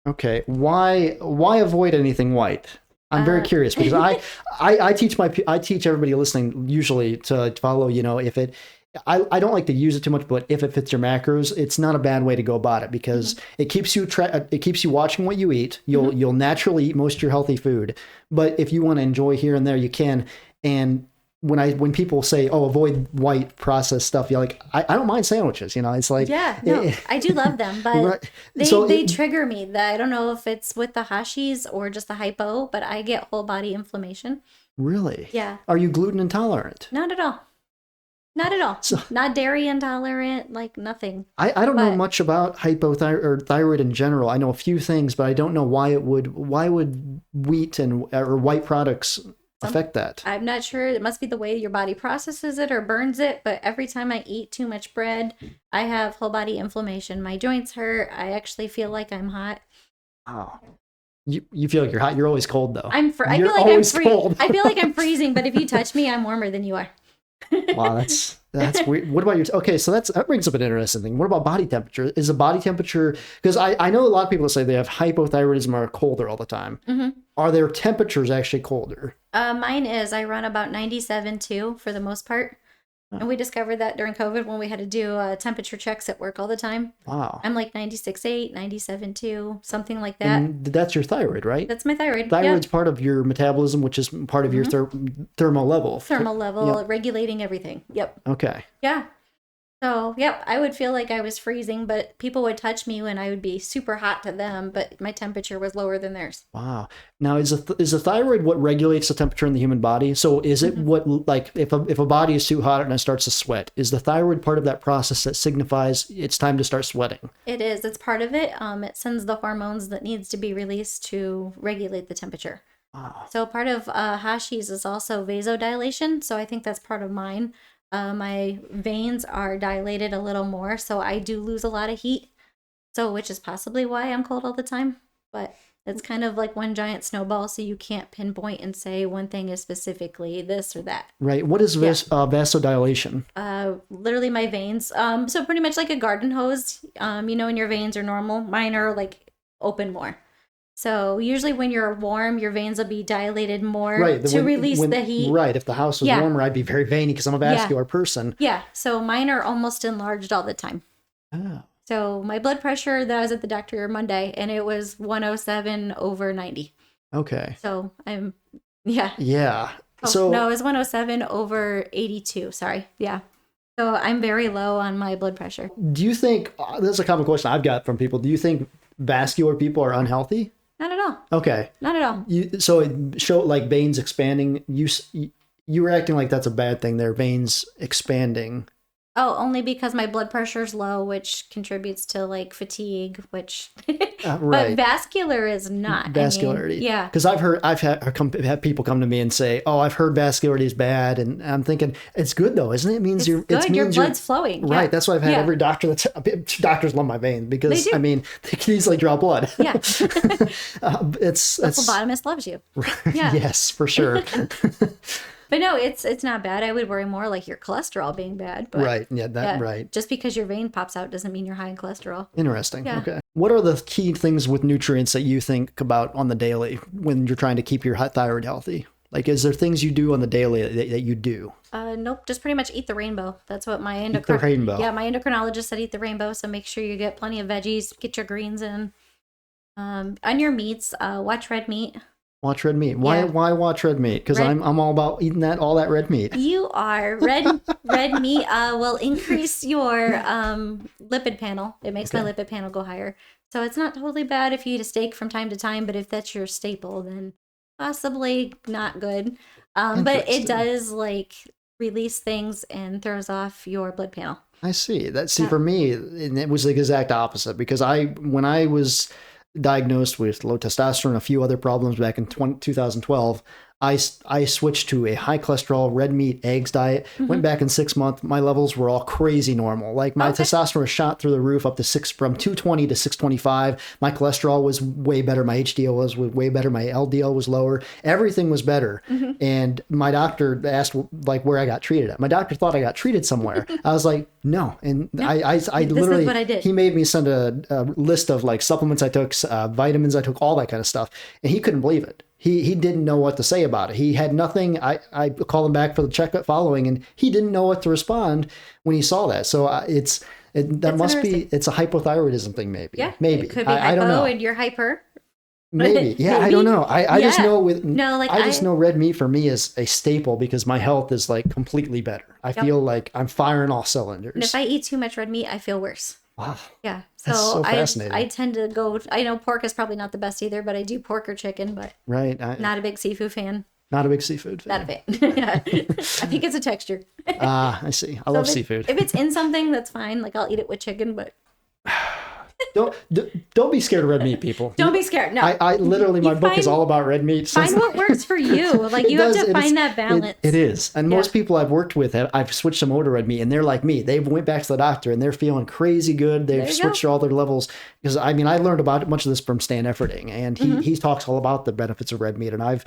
Okay, why avoid anything white? I'm very curious, because I teach everybody listening usually to follow, if it, I don't like to use it too much, but if it fits your macros, it's not a bad way to go about it, because it keeps you watching what you eat. You'll naturally eat most of your healthy food, but if you want to enjoy here and there, you can. And when people say, "Oh, avoid white processed stuff," you're like, I don't mind sandwiches. It's like, I do love them, but they trigger me. That I don't know if it's with the Hashis or just the hypo, but I get whole body inflammation. Really? Yeah. Are you gluten intolerant? Not at all. Not at all. Not dairy intolerant, like nothing. I don't know much about hypothyroid or thyroid in general. I know a few things, but I don't know why would wheat or white products affect that? I'm not sure. It must be the way your body processes it or burns it. But every time I eat too much bread, I have whole body inflammation. My joints hurt. I actually feel like I'm hot. Oh, you feel like you're hot. You're always cold though. I feel like I'm cold. I feel like I'm freezing, but if you touch me, I'm warmer than you are. Wow, that's weird. What about your? Okay, so that brings up an interesting thing. What about body temperature? Is the body temperature? Because I know a lot of people say they have hypothyroidism or are colder all the time. Mm-hmm. Are their temperatures actually colder? Mine is. I run about 97.2 for the most part. And we discovered that during COVID when we had to do temperature checks at work all the time. Wow. I'm like 96.8, 97.2, something like that. And that's your thyroid, right? That's my thyroid. Thyroid's part of your metabolism, which is part of your thermal level. Thermal level, regulating everything. Yep. Okay. Yeah. So, yep, I would feel like I was freezing, but people would touch me when I would be super hot to them, but my temperature was lower than theirs. Wow. Now, is the thyroid what regulates the temperature in the human body? So is it what, like, if a body is too hot and it starts to sweat, is the thyroid part of that process that signifies it's time to start sweating? It is. It's part of it. It sends the hormones that needs to be released to regulate the temperature. Wow. So part of Hashi's is also vasodilation, so I think that's part of mine. My veins are dilated a little more, so I do lose a lot of heat. So, which is possibly why I'm cold all the time. But it's kind of like one giant snowball, so you can't pinpoint and say one thing is specifically this or that. Right. What is vasodilation? Literally my veins. So pretty much like a garden hose. You know, when your veins are normal, mine are like open more. So usually when you're warm, your veins will be dilated more to release the heat. Right. If the house was warmer, I'd be very veiny because I'm a vascular person. Yeah. So mine are almost enlarged all the time. Oh. So my blood pressure, that I was at the doctor Monday, and it was 107/90. Okay. So I'm, yeah. Yeah. No, it was 107/82. Sorry. Yeah. So I'm very low on my blood pressure. Do you think, this is a common question I've got from people, do you think vascular people are unhealthy? Not at all. Okay. Not at all. So it showed like veins expanding. You were acting like that's a bad thing there, veins expanding. Oh, only because my blood pressure is low, which contributes to like fatigue, which right. But vascular is not. Vascularity. Yeah. Because I've had people come to me and say, "Oh, I've heard vascularity is bad," and I'm thinking it's good though, isn't it? It means it's good. Your blood's flowing. Right. Yeah. That's why I've had every doctor doctors love my veins because I mean they can easily draw blood. Yeah. It's phlebotomist loves you. Yeah. Yes, for sure. But no, it's not bad. I would worry more like your cholesterol being bad. But right. Yeah. Right. Just because your vein pops out doesn't mean you're high in cholesterol. Interesting. Yeah. Okay. What are the key things with nutrients that you think about on the daily when you're trying to keep your thyroid healthy? Like, is there things you do on the daily that you do? Nope. Just pretty much eat the rainbow. That's what my Eat the rainbow. Yeah, my endocrinologist said eat the rainbow. So make sure you get plenty of veggies. Get your greens in. On your meats, watch red meat. Watch red meat. Why watch red meat? Because I'm all about eating all that red meat. You are. Red meat will increase your lipid panel. It makes my lipid panel go higher. So it's not totally bad if you eat a steak from time to time, but if that's your staple, then possibly not good. But it does like release things and throws off your blood panel. I see. For me, and it was the exact opposite because when I was diagnosed with low testosterone, a few other problems back in 2012, I switched to a high cholesterol red meat eggs diet. Went back in 6 months. My levels were all crazy normal. Like my testosterone was shot through the roof up to from 220 to 625. My cholesterol was way better. My HDL was way better. My LDL was lower. Everything was better. And my doctor asked like where I got treated at. My doctor thought I got treated somewhere. I was like, no. And I literally, is what I did. He made me send a list of like supplements I took, vitamins I took, all that kind of stuff. And he couldn't believe it. He didn't know what to say about it. He had nothing. I called him back for the checkup following, and he didn't know what to respond when he saw that. So it's a hypothyroidism thing, maybe. Yeah, maybe. It could be I don't know. and you're hyper. Maybe. Yeah, maybe. I don't know. I just know I just know red meat for me is a staple because my health is like completely better. I feel like I'm firing all cylinders. And if I eat too much red meat, I feel worse. Wow. Yeah. So fascinating. I tend to go, I know pork is probably not the best either, but I do pork or chicken, but not a big seafood fan. Not a big seafood fan. Not a fan. Yeah. I think it's a texture. I see. I love seafood. If it's in something, that's fine. Like I'll eat it with chicken, but Don't be scared of red meat, people. Don't be scared. No, I literally, my book is all about red meat. Find what works for you. Like you have to find that balance. It is. And most people I've worked with, I've switched them over to red meat, and they're like me. They went back to the doctor and they're feeling crazy good. They've switched all their levels. Because I mean, I learned about much of this from Stan Efforting, and he talks all about the benefits of red meat, and I've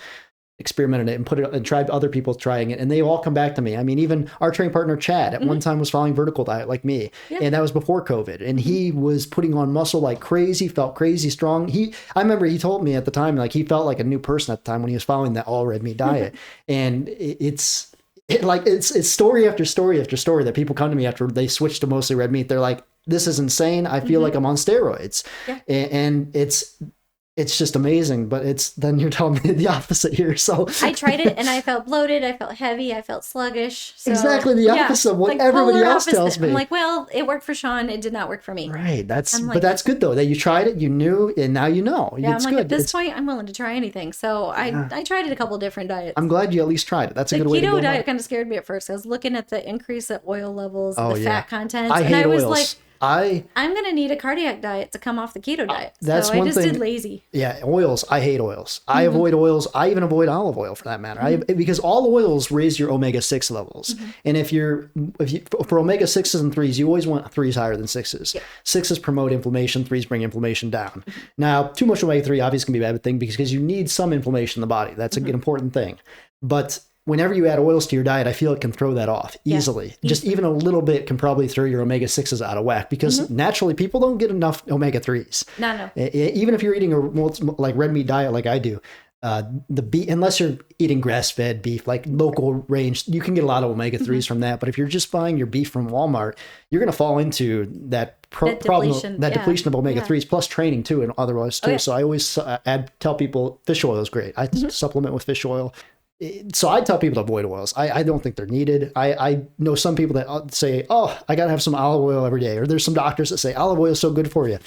experimented it and put it and tried other people trying it, and they all come back to me. I mean, even our training partner Chad at one time was following vertical diet like me, and that was before COVID, and he was putting on muscle like crazy, felt crazy strong. I remember he told me at the time, like, he felt like a new person at the time when he was following that all red meat diet. And it's story after story after story that people come to me after they switch to mostly red meat. They're like, this is insane. I feel like I'm on steroids. And it's just amazing, but then you're telling me the opposite here. So I tried it and I felt bloated, I felt heavy, I felt sluggish. So, exactly the opposite of what everybody else tells me. I'm like, well, it worked for Shawn, it did not work for me. Right. But that's good though, that you tried it, you knew, and now you know. Yeah, it's I'm like, good. at this point, I'm willing to try anything. So I tried it a couple different diets. I'm glad you at least tried it. That's a good way to go. The keto diet kind of scared me at first. I was looking at the increase of oil levels, the fat content, I and hate I was oils. like, I'm going to need a cardiac diet to come off the keto diet. That's so I one just thing. did lazy. Yeah, oils. I hate oils. I avoid oils. I even avoid olive oil for that matter. Because all oils raise your omega-6 levels. And if you for omega-6s and 3s, you always want 3s higher than 6s. Yeah. 6s promote inflammation, 3s bring inflammation down. Now, too much omega-3 obviously can be a bad thing because you need some inflammation in the body. That's an important thing. But whenever you add oils to your diet, I feel it can throw that off easily. Just even a little bit can probably throw your omega-6s out of whack because naturally people don't get enough omega-3s. No. Even if you're eating a like red meat diet like I do, the beef, unless you're eating grass-fed beef, like local range, you can get a lot of omega-3s from that. But if you're just buying your beef from Walmart, you're going to fall into that depletion of omega-3s plus training too and other oils too. So I always tell people fish oil is great. I supplement with fish oil. So I tell people to avoid oils. I don't think they're needed. I know some people that say, oh, I got to have some olive oil every day. Or there's some doctors that say olive oil is so good for you.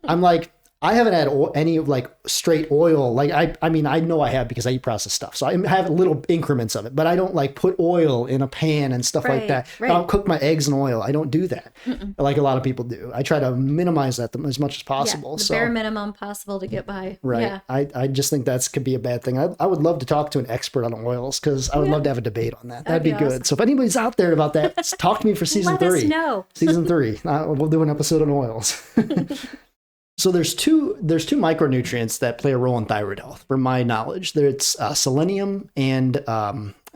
I'm like, I haven't had any like straight oil. Like I mean, I know I have because I eat processed stuff. So I have little increments of it, but I don't like put oil in a pan and stuff like that. I don't cook my eggs in oil. I don't do that like a lot of people do. I try to minimize that as much as possible. The bare minimum possible to get by. Right. Yeah. I just think that could be a bad thing. I would love to talk to an expert on oils because I would love to have a debate on that. That'd be good. Awesome. So if anybody's out there about that, talk to me for season 3. Let us know. Season 3. We'll do an episode on oils. So there's two micronutrients that play a role in thyroid health, from my knowledge. It's selenium and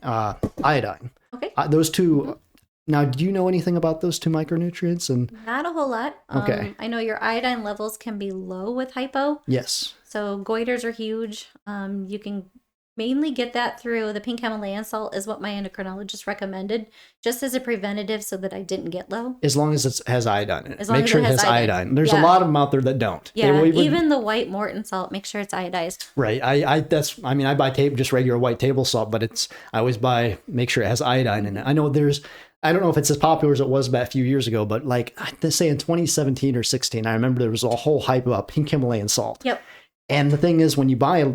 iodine. Okay. Those two. Now, do you know anything about those two micronutrients? And not a whole lot. Okay. I know your iodine levels can be low with hypo. Yes. So goiters are huge. You can mainly get that through the pink Himalayan salt is what my endocrinologist recommended, just as a preventative so that I didn't get low. As long as it has iodine in it. Make sure it has iodine. There's a lot of them out there that don't. Yeah, even the white Morton salt, make sure it's iodized. Right. I buy just regular white table salt, but I always make sure it has iodine in it. I know I don't know if it's as popular as it was about a few years ago, but like I say in 2017 or 16, I remember there was a whole hype about pink Himalayan salt. Yep. And the thing is, when you buy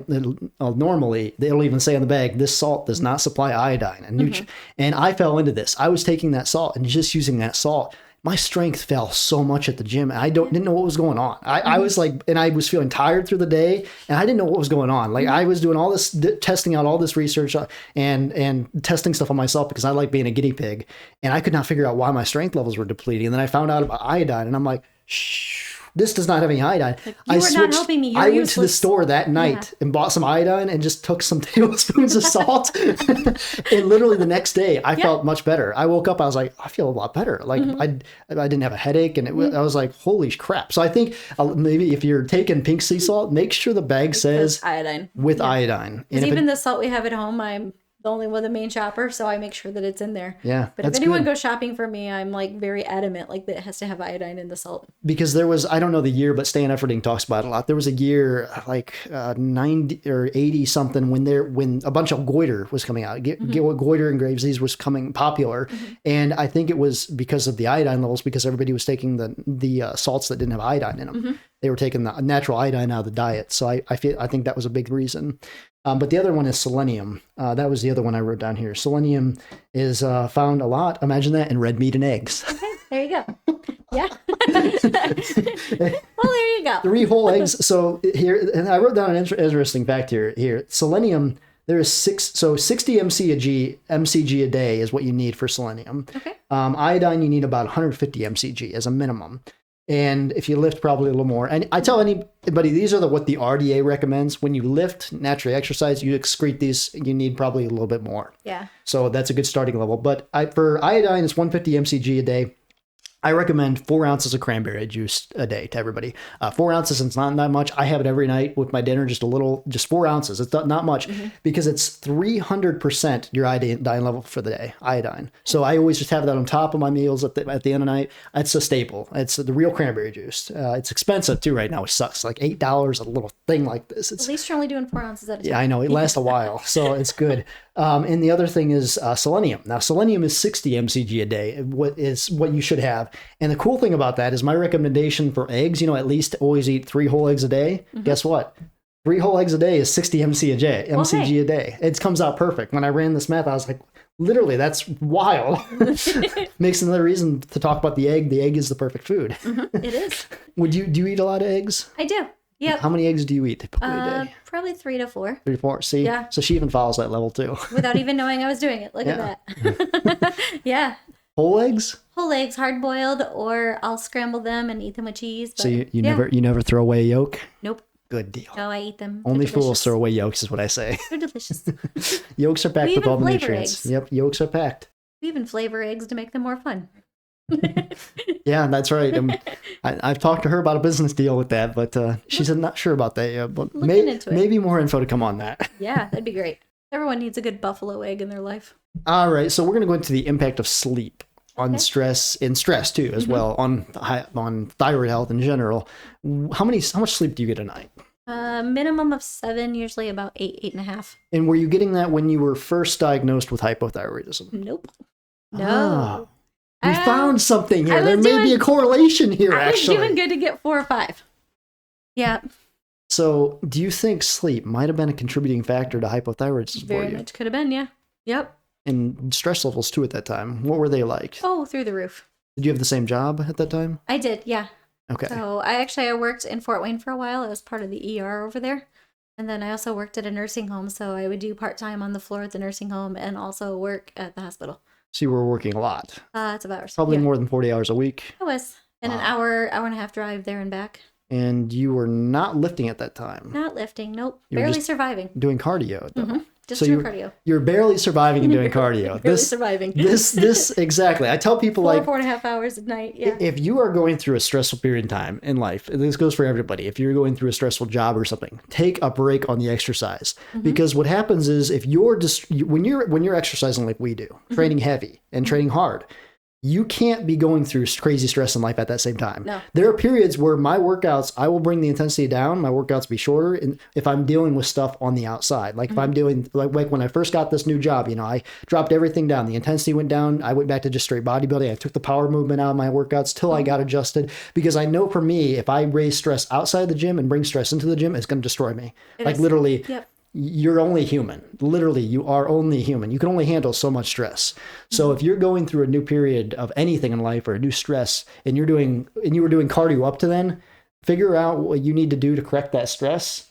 normally, they'll even say on the bag, this salt does not supply iodine and nutrients. And I fell into this. I was taking that salt and just using that salt. My strength fell so much at the gym. I didn't know what was going on. I was like, and I was feeling tired through the day, and I didn't know what was going on. Like I was doing all this, testing out all this research and testing stuff on myself because I like being a guinea pig, and I could not figure out why my strength levels were depleting. And then I found out about iodine, and I'm like, shh. This does not have any iodine. You were not helping me. I went to the store that night and bought some iodine and just took some tablespoons of salt. And literally the next day, I felt much better. I woke up, I was like, I feel a lot better. Like I didn't have a headache, and I was like, holy crap. So I think maybe if you're taking pink sea salt, make sure the bag says iodine with iodine. Because even the salt we have at home, I'm the only one, the main shopper, so I make sure that it's in there. Yeah. But if anyone goes shopping for me, I'm like very adamant, like that it has to have iodine in the salt. Because there was, I don't know the year, but Stan Efforting talks about it a lot. There was a year like 90 or 80 something when a bunch of goiter was coming out. Goiter and Graves' disease was coming popular. And I think it was because of the iodine levels, because everybody was taking the salts that didn't have iodine in them. They were taking the natural iodine out of the diet. So I think that was a big reason. But the other one is selenium. That was the other one I wrote down here. Selenium is found a lot, imagine that, in red meat and eggs. There you go. Yeah. Well, there you go. 3 whole eggs. So here, and I wrote down an interesting fact here. Selenium, there is 60 mcg a day is what you need for selenium. Okay. Iodine, you need about 150 mcg as a minimum. And if you lift, probably a little more. And I tell anybody, these are what the RDA recommends. When you lift, naturally exercise, you excrete these, you need probably a little bit more. Yeah. So that's a good starting level. But for iodine, it's 150 mcg a day. I recommend 4 ounces of cranberry juice a day to everybody. 4 ounces, it's not that much. I have it every night with my dinner, just 4 ounces. It's not much because it's 300% your iodine level for the day, iodine. So I always just have that on top of my meals at the end of the night. It's a staple. It's the real cranberry juice. It's expensive too right now, which sucks. Like $8 a little thing like this. At least you're only doing 4 ounces at a time. Yeah, I know. It lasts a while, so it's good. And the other thing is selenium. Now, selenium is 60 mcg a day, what you should have. And the cool thing about that is my recommendation for eggs, at least always eat 3 whole eggs a day. Guess what? 3 whole eggs a day is 60 mcg a day. It comes out perfect. When I ran this math, I was like, literally, that's wild. Makes another reason to talk about the egg. The egg is the perfect food. It is. Do you eat a lot of eggs? I do. Yeah. How many eggs do you eat typically a day? Probably 3 to 4. 3 to 4. See? Yeah. So she even follows that level too. Without even knowing I was doing it. Look at that. Yeah. Whole eggs? Whole eggs, hard boiled, or I'll scramble them and eat them with cheese. So you never throw away a yolk? Nope. Good deal. No, I eat them. Only They're fools delicious. throw away yolks is what I say. They're delicious. Yolks are packed We with all the even flavor nutrients. eggs. Yep, yolks are packed. We even flavor eggs to make them more fun. Yeah, that's right. I've talked to her about a business deal with that, but she's not sure about that yet. But maybe more info to come on that. Yeah, that'd be great. Everyone needs a good buffalo egg in their life. All right, so we're going to go into the impact of sleep on stress too, as well, on thyroid health in general. How much sleep do you get a night? Minimum of 7, usually about 8.5. And were you getting that when you were first diagnosed with hypothyroidism? Nope. No. We found something here. There may doing- be a correlation here, I was actually. doing good to get 4 or 5. Yeah. So, do you think sleep might have been a contributing factor to hypothyroidism for Very you? much could have been, yeah. Yep. And stress levels too at that time. What were they like? Oh, through the roof. Did you have the same job at that time? I did, yeah. Okay. So I worked in Fort Wayne for a while. I was part of the ER over there. And then I also worked at a nursing home. So I would do part-time on the floor at the nursing home and also work at the hospital. So you were working a lot. Lots of hours. Probably Yeah. more than 40 hours a week. I was. And an hour and a half drive there and back. And you were not lifting at that time. Not lifting, nope. You were Barely just surviving. Doing cardio, though. Just So doing cardio. You're barely surviving and doing cardio. Barely surviving. This exactly. I tell people 4.5 hours a night. Yeah. if you are going through a stressful period of time in life, and this goes for everybody, if you're going through a stressful job or something, take a break on the exercise. Because what happens is if you're when you're exercising like we do, training heavy and training hard, you can't be going through crazy stress in life at that same time. No. There are periods where my workouts, I will bring the intensity down. My workouts be shorter. And if I'm dealing with stuff on the outside, like if I'm doing, like when I first got this new job, I dropped everything down. The intensity went down. I went back to just straight bodybuilding. I took the power movement out of my workouts till I got adjusted, because I know for me, if I raise stress outside the gym and bring stress into the gym, it's going to destroy me. It is. Literally. Yep. You're only human. Literally, you are only human. You can only handle so much stress. So if you're going through a new period of anything in life or a new stress, and you were doing cardio up to then, figure out what you need to do to correct that stress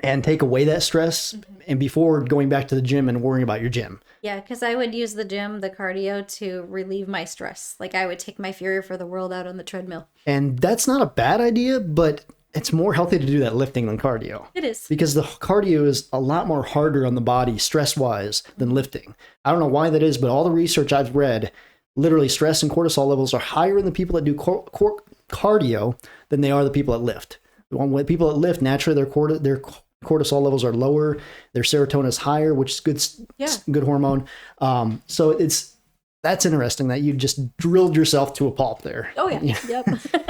and take away that stress, and before going back to the gym and worrying about your gym. Yeah, because I would use the gym, the cardio, to relieve my stress. Like I would take my fury for the world out on the treadmill. And that's not a bad idea, but it's more healthy to do that lifting than cardio. It is. Because the cardio is a lot more harder on the body stress-wise than lifting. I don't know why that is, but all the research I've read, literally stress and cortisol levels are higher in the people that do cardio than they are the people that lift. When people that lift, naturally their cortisol levels are lower, their serotonin is higher, which is good hormone. So that's interesting that you just drilled yourself to a pulp there. Oh, yeah. Yep.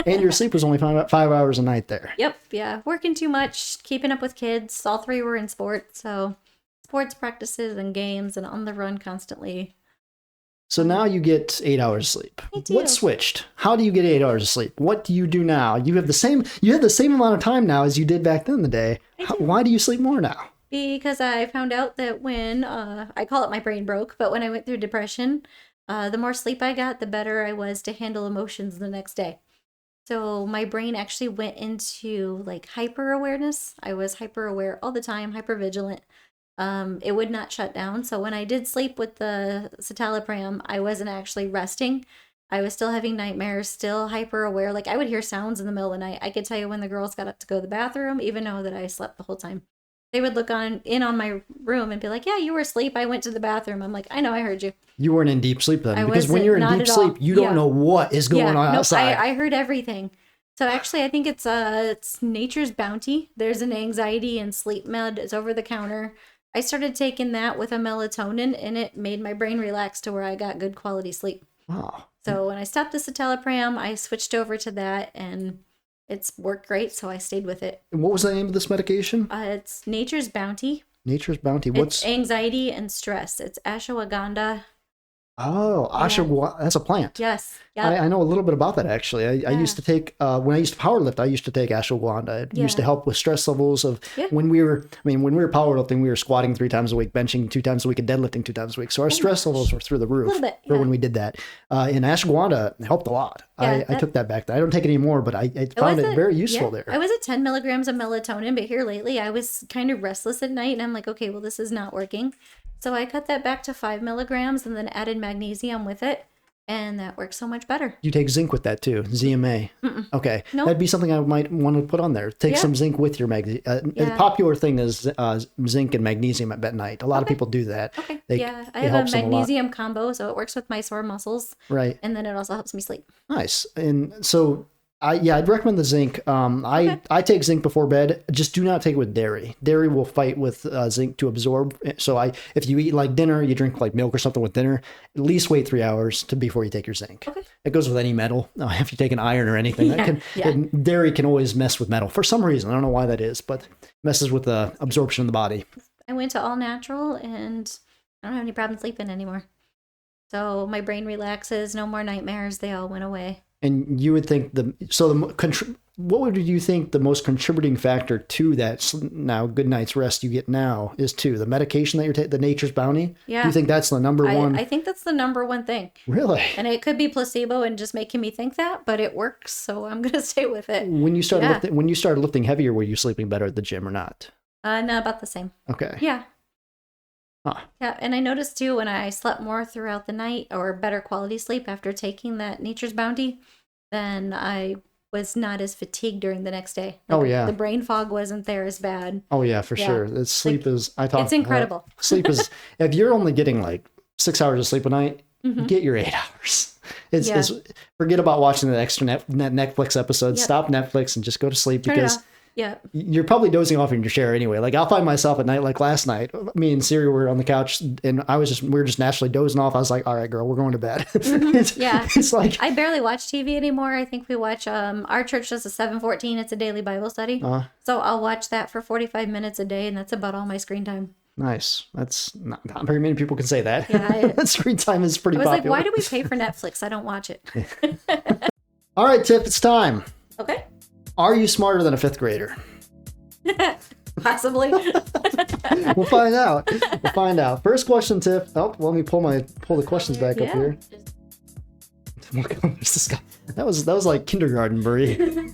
And your sleep was only 5 hours a night there. Yep. Yeah. Working too much, keeping up with kids. All 3 were in sports. So sports practices and games and on the run constantly. So now you get 8 hours of sleep. I do. What switched? How do you get 8 hours of sleep? What do you do now? You have the same amount of time now as you did back then in the day. Why do you sleep more now? Because I found out that when, I call it my brain broke, but when I went through depression, The more sleep I got, the better I was to handle emotions the next day. So my brain actually went into like hyper awareness. I was hyper aware all the time, hyper vigilant. It would not shut down. So when I did sleep with the citalopram, I wasn't actually resting. I was still having nightmares, still hyper aware. Like I would hear sounds in the middle of the night. I could tell you when the girls got up to go to the bathroom, even though that I slept the whole time. They would look in on my room and be like, yeah, you were asleep. I went to the bathroom. I'm like, I know, I heard you. You weren't in deep sleep then. Because when you're in deep sleep, you don't know what is going on outside. I heard everything. So actually, I think it's nature's bounty. There's an anxiety and sleep med. It's over the counter. I started taking that with a melatonin, and it made my brain relax to where I got good quality sleep. Wow. So when I stopped the citalopram, I switched over to that, and it's worked great, so I stayed with it. And what was the name of this medication? It's Nature's Bounty. Nature's Bounty. It's anxiety and stress. It's ashwagandha. Oh, ashwagandha. That's a plant. Yes. Yep. I know a little bit about that, actually. I used to take, when I used to powerlift, I used to take ashwagandha. It used to help with stress levels of when we were powerlifting, we were squatting 3 times a week, benching 2 times a week, and deadlifting 2 times a week. So our stress levels were through the roof for when we did that. And ashwagandha helped a lot. I took that back. I don't take it anymore, but I found it very useful there. I was at 10 milligrams of melatonin, but here lately I was kind of restless at night, and I'm like, okay, well, this is not working. So I cut that back to 5 milligrams and then added magnesium with it. And that works so much better. You take zinc with that too, ZMA. Mm-mm. Okay. Nope. That'd be something I might want to put on there. Take some zinc with your magnesium. The popular thing is zinc and magnesium at night. A lot of people do that. Okay. I have a magnesium combo, so it works with my sore muscles. Right. And then it also helps me sleep. Nice. And so I'd recommend the zinc. I take zinc before bed. Just do not take it with dairy. Dairy will fight with zinc to absorb. So if you eat like dinner, you drink like milk or something with dinner, at least wait 3 hours before you take your zinc. Okay. It goes with any metal. If you take an iron or anything, dairy can always mess with metal for some reason. I don't know why that is, but messes with the absorption of the body. I went to all natural and I don't have any problem sleeping anymore. So my brain relaxes, no more nightmares. They all went away. And you would think what would you think the most contributing factor to that now good night's rest you get now is the medication that you're taking, the Nature's Bounty? Yeah. Do you think that's the number one? I think that's the number one thing. Really? And it could be placebo and just making me think that, but it works, so I'm going to stay with it. When you started lifting heavier, were you sleeping better at the gym or not? No, about the same. Okay. Yeah. Huh. Yeah, and I noticed too when I slept more throughout the night or better quality sleep after taking that Nature's Bounty, then I was not as fatigued during the next day. The brain fog wasn't there as bad. Oh yeah, for sure. Sleep is. It's incredible. Sleep is. If you're only getting like 6 hours of sleep a night, get your 8 hours. It's forget about watching the extra Netflix episodes. Stop Netflix and just go to sleep because. Yeah, you're probably dozing off in your chair anyway. Like I'll find myself at night, like last night, me and Siri were on the couch and we were just naturally dozing off. I was like, all right, girl, we're going to bed. It's like, I barely watch TV anymore. I think we watch, our church does a 7:14. It's a daily Bible study. So I'll watch that for 45 minutes a day. And that's about all my screen time. Nice. That's not very many people can say that. Yeah, screen time is pretty popular. I was like, why do we pay for Netflix? I don't watch it. All right, Tiff, it's time. Okay. Are you smarter than a 5th grader? Possibly. We'll find out. First question, Tiff. Let me pull the questions back up here. That was like kindergarten, Brie.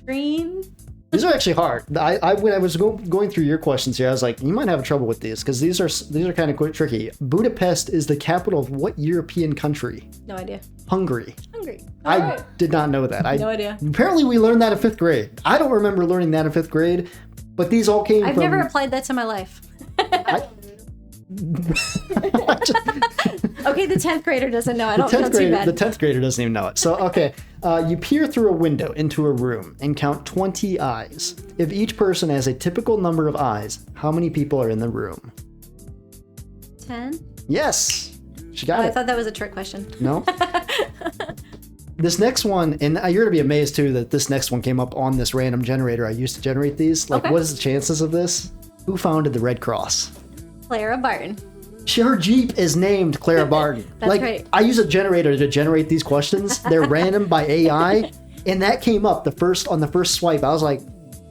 Green. These are actually hard. When I was going through your questions here, I was like, you might have trouble with these because these are kind of tricky. Budapest is the capital of what European country? No idea. Hungary. I did not know that. No idea. Apparently, we learned that in 5th grade. I don't remember learning that in 5th grade, but these all came from... I've never applied that to my life. Okay, the 10th grader doesn't know. I don't feel too bad. The 10th grader doesn't even know it. So, okay. You peer through a window into a room and count 20 eyes. If each person has a typical number of eyes, how many people are in the room? 10? Yes. She got it. I thought that was a trick question. No. This next one, and you're going to be amazed too that this next one came up on this random generator I used to generate these. Like, what is the chances of this? Who founded the Red Cross? Clara Barton. Her Jeep is named Clara Barton. That's right. I use a generator to generate these questions. They're random by AI, and that came up on the first swipe. I was like,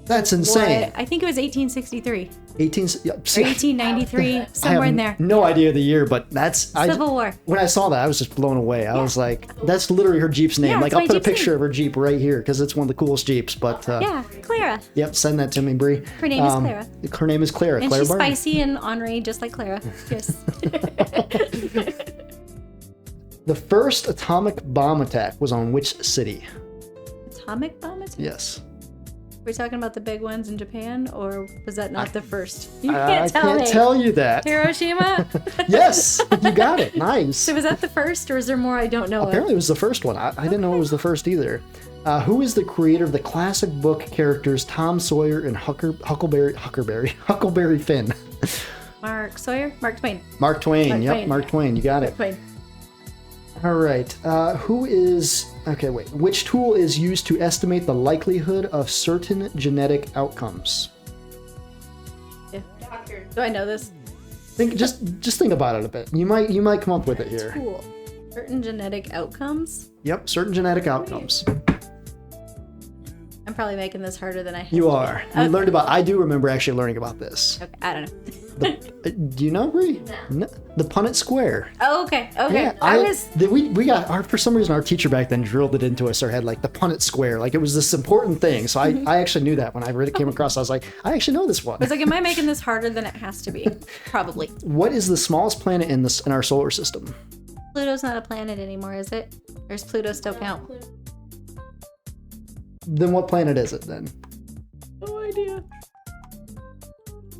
That's insane. What? I think it was 1863 18. Yeah, or 1893, somewhere in there. No idea the year, but that's Civil War. When I saw that, I was just blown away. I was like, that's literally her Jeep's name. Yeah, like, it's I'll my put a Jeep's picture name. of her Jeep right here because it's one of the coolest Jeeps. But Yeah, Clara. yep, send that to me, Bree. Her name is Clara. Her name is Clara. And Clara she's Barton. spicy and ornery, just like Clara. Yes. The first atomic bomb attack was on which city? Atomic bomb attack? Yes. We're talking about the big ones in Japan, or was that not the first? You I can't tell can't me. tell you that. Hiroshima? Yes, you got it. Nice. So was that the first, or is there more I don't know Apparently, it was the first one. I didn't know it was the first either. Who is the creator of the classic book characters Tom Sawyer and Huckleberry Finn? of? Mark Sawyer? Mark Twain. Mark Twain. Mark Yep, Twain. Mark Twain. You got it. Twain. All right. Okay, wait. Which tool is used to estimate the likelihood of certain genetic outcomes? Yeah. Do I know this? Just think about it a bit. You might come up with it here. Cool. Certain genetic outcomes? Yep, certain genetic outcomes. I'm probably making this harder than I have. You are. We learned about. I do remember actually learning about this. Okay, I don't know. Do you know, Bree? No. The Punnett Square. Oh, okay. Okay. Yeah, we got for some reason our teacher back then drilled it into us. Our head like the Punnett Square, like it was this important thing. So I actually knew that when I read it came across. I was like, I actually know this one. I was like, am I making this harder than it has to be? Probably. What is the smallest planet in our solar system? Pluto's not a planet anymore, is it? Or does Pluto still count? Then what planet is it then? No idea.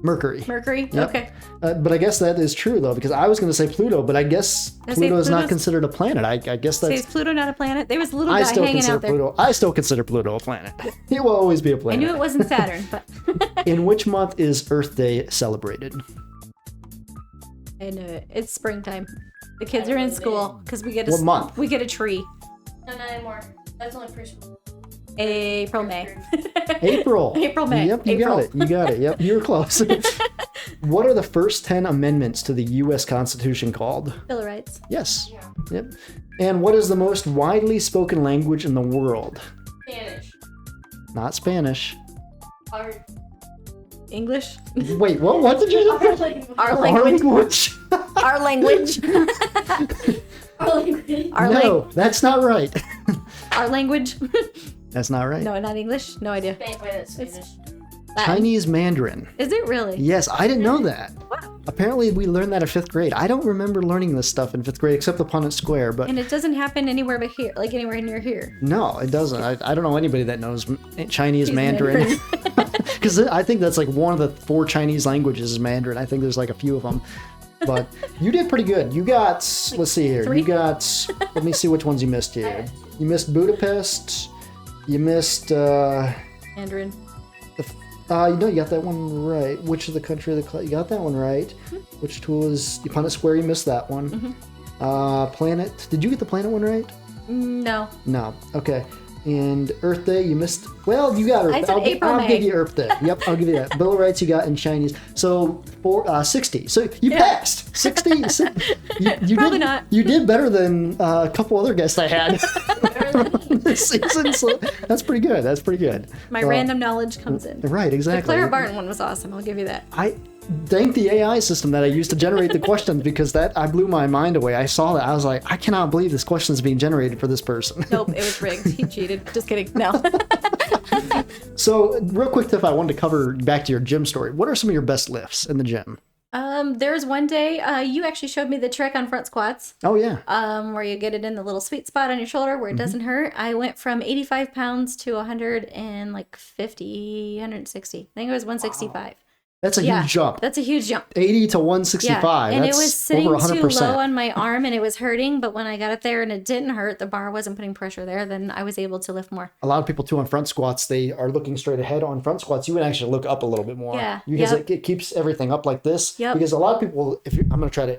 Mercury. Mercury? Yep. Okay. But I guess that is true though, because I was going to say Pluto, but I guess I say Pluto is not Pluto's- considered a planet. I guess So that's. is Pluto not a planet? There was a little I guy still hanging consider out there. Pluto. I still consider Pluto a planet. It will always be a I planet. knew it wasn't Saturn, but In which month is Earth Day celebrated? I knew it. It's springtime. The kids are in school because we get What month? We get a tree. No, not anymore. That's only preschool. April, May. April. April, May. Yep, you April. got it. You got it. Yep, you were close. What are the first 10 amendments to the U.S. Constitution called? Bill of Rights. Yes. Yep. And what is the most widely spoken language in the world? Spanish. Not Spanish. Our English. Wait, what did you say? Our language. Our language. Our language? Our language. Our No, that's not right. Our language. That's not right. No, not English. No idea. Wait, that's Spanish. Latin. Chinese Mandarin. Is it really? Yes, I didn't know that. Wow. Apparently, we learned that in 5th grade. I don't remember learning this stuff in 5th grade except the Punnett Square, but And it doesn't happen anywhere but here, like anywhere near here. no, it doesn't. I don't know anybody that knows Chinese Mandarin. Mandarin. Because I think that's like one of the 4 Chinese languages is Mandarin. I think there's like a few of them. But you did pretty good. You got, let's see here. 3? You got, let me see which ones you missed here. You missed Budapest. You missed, Mandarin. you got that one right. Which of the country of the you got that one right. Which tool is Punnett Square? You missed that one. Planet. Did you get the planet one right? No. No. Okay. And Earth Day, you missed. Well, you got Earth I Day. said April, I'll May. give you Earth Day. Yep, I'll give you that. Bill of Rights you got in Chinese. So 60. So you passed. 60. You Probably did, not. You did better than a couple other guests I had this season. So that's pretty good. That's pretty good. My random knowledge comes in. Right. The Exactly. Clara Barton one was awesome. I'll give you that. I thank the AI system that I used to generate the questions because I blew my mind away. I saw that. I was like, I cannot believe this question is being generated for this person. Nope, it was rigged. He cheated. Just kidding. No. So, real quick, Tiff, I wanted to cover back to your gym story. What are some of your best lifts in the gym? There was one day you actually showed me the trick on front squats. Oh, yeah. Where you get it in the little sweet spot on your shoulder where it doesn't hurt. I went from 85 pounds to 150, 160. I think it was 165. That's a huge jump. That's a huge jump. 80 to 165. Yeah, and That's it was sitting over too 100%. low on my arm and it was hurting, but when I got it there and it didn't hurt, the bar wasn't putting pressure there, then I was able to lift more. A lot of people, too, on front squats, they are looking straight ahead. On front squats, you would actually look up a little bit more. Yeah. Because Yep. it keeps everything up like this. Yep. Because a lot of people, I'm going to try to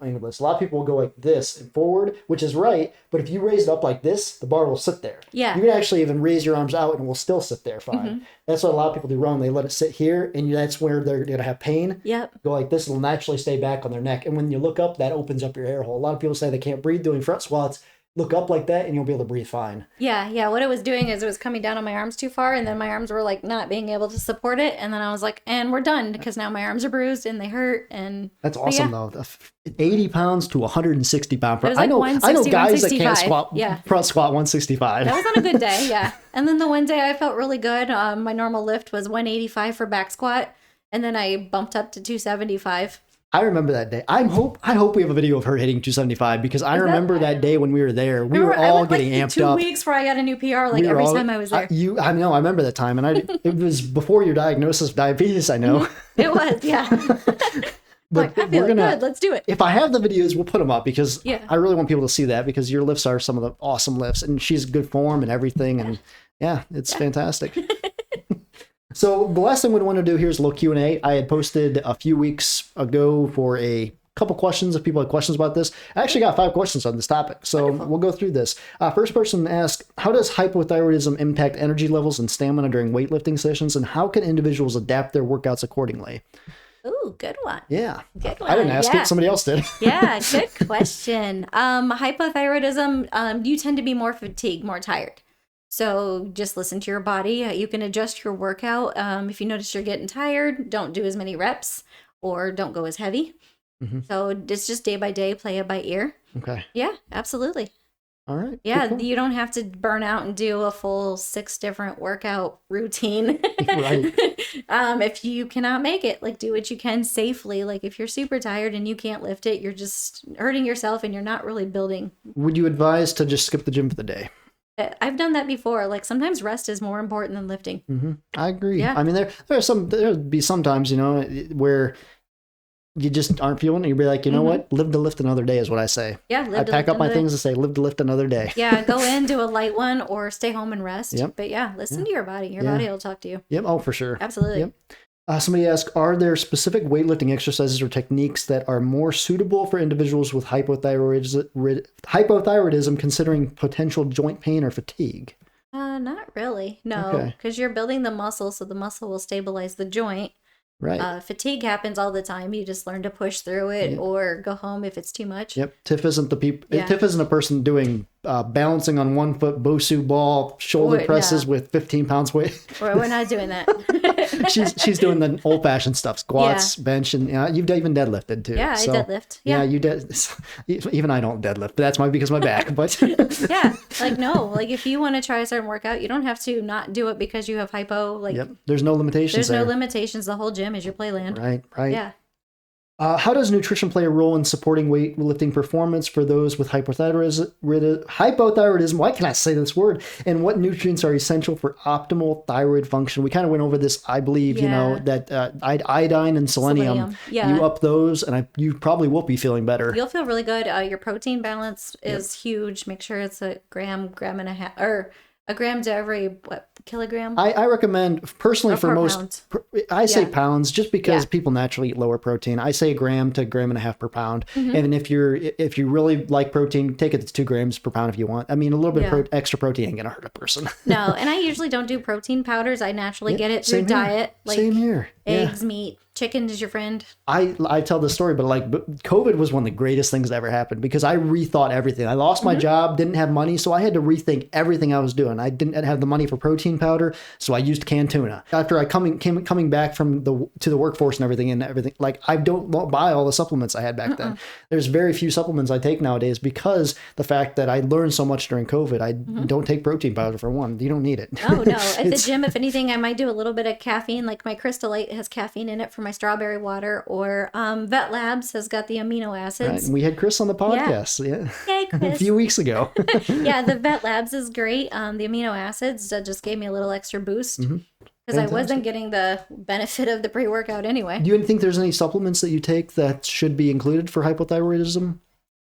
angle this. A lot of people will go like this and forward, which is right. But if you raise it up like this, the bar will sit there. Yeah. You can actually even raise your arms out and it will still sit there fine. That's what a lot of people do wrong. They let it sit here, and that's where they're going to have pain. Yep. Go like this, it'll naturally stay back on their neck. And when you look up, that opens up your air hole. A lot of people say they can't breathe doing front squats. look up like that and you'll be able to breathe fine. Yeah. What it was doing is it was coming down on my arms too far, and then my arms were like not being able to support it. And then I was like, and we're done, because now my arms are bruised and they hurt. And that's awesome though. 80 pounds to 160 pound. It was like I know guys that can't squat, front squat 165. That was on a good day. Yeah. And then the one day I felt really good. My normal lift was 185 for back squat. And then I bumped up to 275. I remember that day. I hope we have a video of her hitting 275, because I remember that day when we were there. We were all getting amped up. 2 weeks where I got a new PR every time I was there. I know. I remember that time, and it was before your diagnosis of diabetes. I know. It was, yeah. But I feel good. Let's do it. If I have the videos, we'll put them up, because Yeah. I really want people to see that, because your lifts are some of the awesome lifts, and she's good form and everything, and it's fantastic. So the last thing we want to do here is a little Q&A. I had posted a few weeks ago for a couple questions if people had questions about this. I actually got 5 questions on this topic, so we'll go through this. First person asked, how does hypothyroidism impact energy levels and stamina during weightlifting sessions, and how can individuals adapt their workouts accordingly? Ooh, good one. Yeah. Good one. I didn't ask it. Somebody else did. Yeah, good question. Hypothyroidism, you tend to be more fatigued, more tired. So just listen to your body. You can adjust your workout. If you notice you're getting tired, don't do as many reps or don't go as heavy. Mm-hmm. So it's just day by day, play it by ear. Okay. Yeah, absolutely. All right. Yeah, cool. You don't have to burn out and do a full 6 different workout routine. Right. If you cannot make it, do what you can safely. If you're super tired and you can't lift it, you're just hurting yourself and you're not really building. Would you advise to just skip the gym for the day? I've done that before. Sometimes rest is more important than lifting. Mm-hmm. I agree. Yeah. I mean, there'll be some times, where you just aren't feeling it. You'll be like, you know what? Live to lift another day is what I say. Yeah. I pack up my things and say, live to lift another day. Yeah. Go in, do a light one, or stay home and rest. Yep. But listen to your body. Your body will talk to you. Yep. Oh, for sure. Absolutely. Yep. Somebody asked, are there specific weightlifting exercises or techniques that are more suitable for individuals with hypothyroidism, considering potential joint pain or fatigue? Not really. No, because you're building the muscle, so the muscle will stabilize the joint. Right. Fatigue happens all the time. You just learn to push through it or go home if it's too much. Yep. Tiff isn't Tiff isn't a person doing balancing on 1 foot Bosu ball shoulder presses with 15 pounds weight. We're not doing that. she's doing the old fashioned stuff, squats, bench, and you've even deadlifted too. Yeah, so, I deadlift. Yeah, you did. Even I don't deadlift, but that's because of my back. But yeah, no, if you want to try a certain workout, you don't have to not do it because you have hypo. Yep. There's no limitations. There's no limitations. The whole gym is your playland. Right. Yeah. How does nutrition play a role in supporting weightlifting performance for those with hypothyroidism? Why can't I say this word? And what nutrients are essential for optimal thyroid function? We kind of went over this, I believe, that iodine and selenium. Yeah. You up those, and you probably will be feeling better. You'll feel really good. Your protein balance is huge. Make sure it's a gram and a half, or a gram to every kilogram. I recommend personally for most. I say pounds just because people naturally eat lower protein. I say a gram to a gram and a half per pound. Mm-hmm. And if you really like protein, take it to 2 grams per pound if you want. I mean, a little bit of extra protein ain't gonna hurt a person. No, and I usually don't do protein powders. I naturally get it through diet. Same here. Eggs, meat, chicken is your friend. I tell this story, but COVID was one of the greatest things that ever happened, because I rethought everything. I lost my job, didn't have money, so I had to rethink everything I was doing. I didn't have the money for protein powder, so I used canned tuna. After I coming back from to the workforce and everything, I won't buy all the supplements I had back then. There's very few supplements I take nowadays because the fact that I learned so much during COVID. I don't take protein powder for one. You don't need it. Oh no! At the gym, if anything, I might do a little bit of caffeine. Like my Crystal Light has caffeine in it for my strawberry water, or Vet Labs has got the amino acids. Right. And we had Chris on the podcast. Yeah. Yay, Chris. A few weeks ago. Yeah, the Vet Labs is great. The amino acids just gave me a little extra boost. Because I wasn't getting the benefit of the pre-workout anyway. Do you think there's any supplements that you take that should be included for hypothyroidism?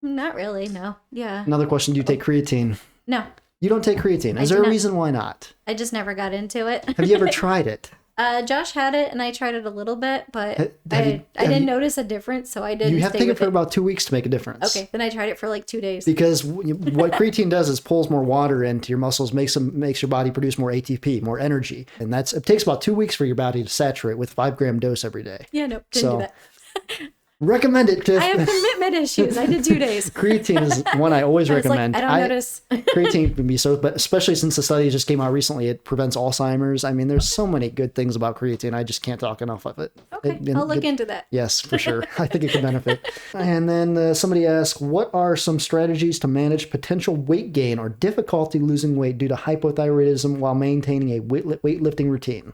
Not really, no. Yeah. Another question, do you take creatine? No. You don't take creatine. Is there a reason why not? I just never got into it. Have you ever tried it? Josh had it, and I tried it a little bit, but I didn't notice a difference, so I didn't. You have to take it for about 2 weeks to make a difference. Okay, then I tried it for 2 days. Because what creatine does is pulls more water into your muscles, makes your body produce more ATP, more energy, and it takes about 2 weeks for your body to saturate with 5 gram dose every day. Yeah, no, didn't do that. Recommend it, Tiff. I have commitment issues. I did 2 days. Creatine is one I always I was like, recommend. I don't notice. Creatine can be so, but especially since the study just came out recently, it prevents Alzheimer's. I mean, there's so many good things about creatine. I just can't talk enough of it. Okay, I'll look into that. Yes, for sure. I think it could benefit. And then somebody asked, what are some strategies to manage potential weight gain or difficulty losing weight due to hypothyroidism while maintaining a weightlifting routine?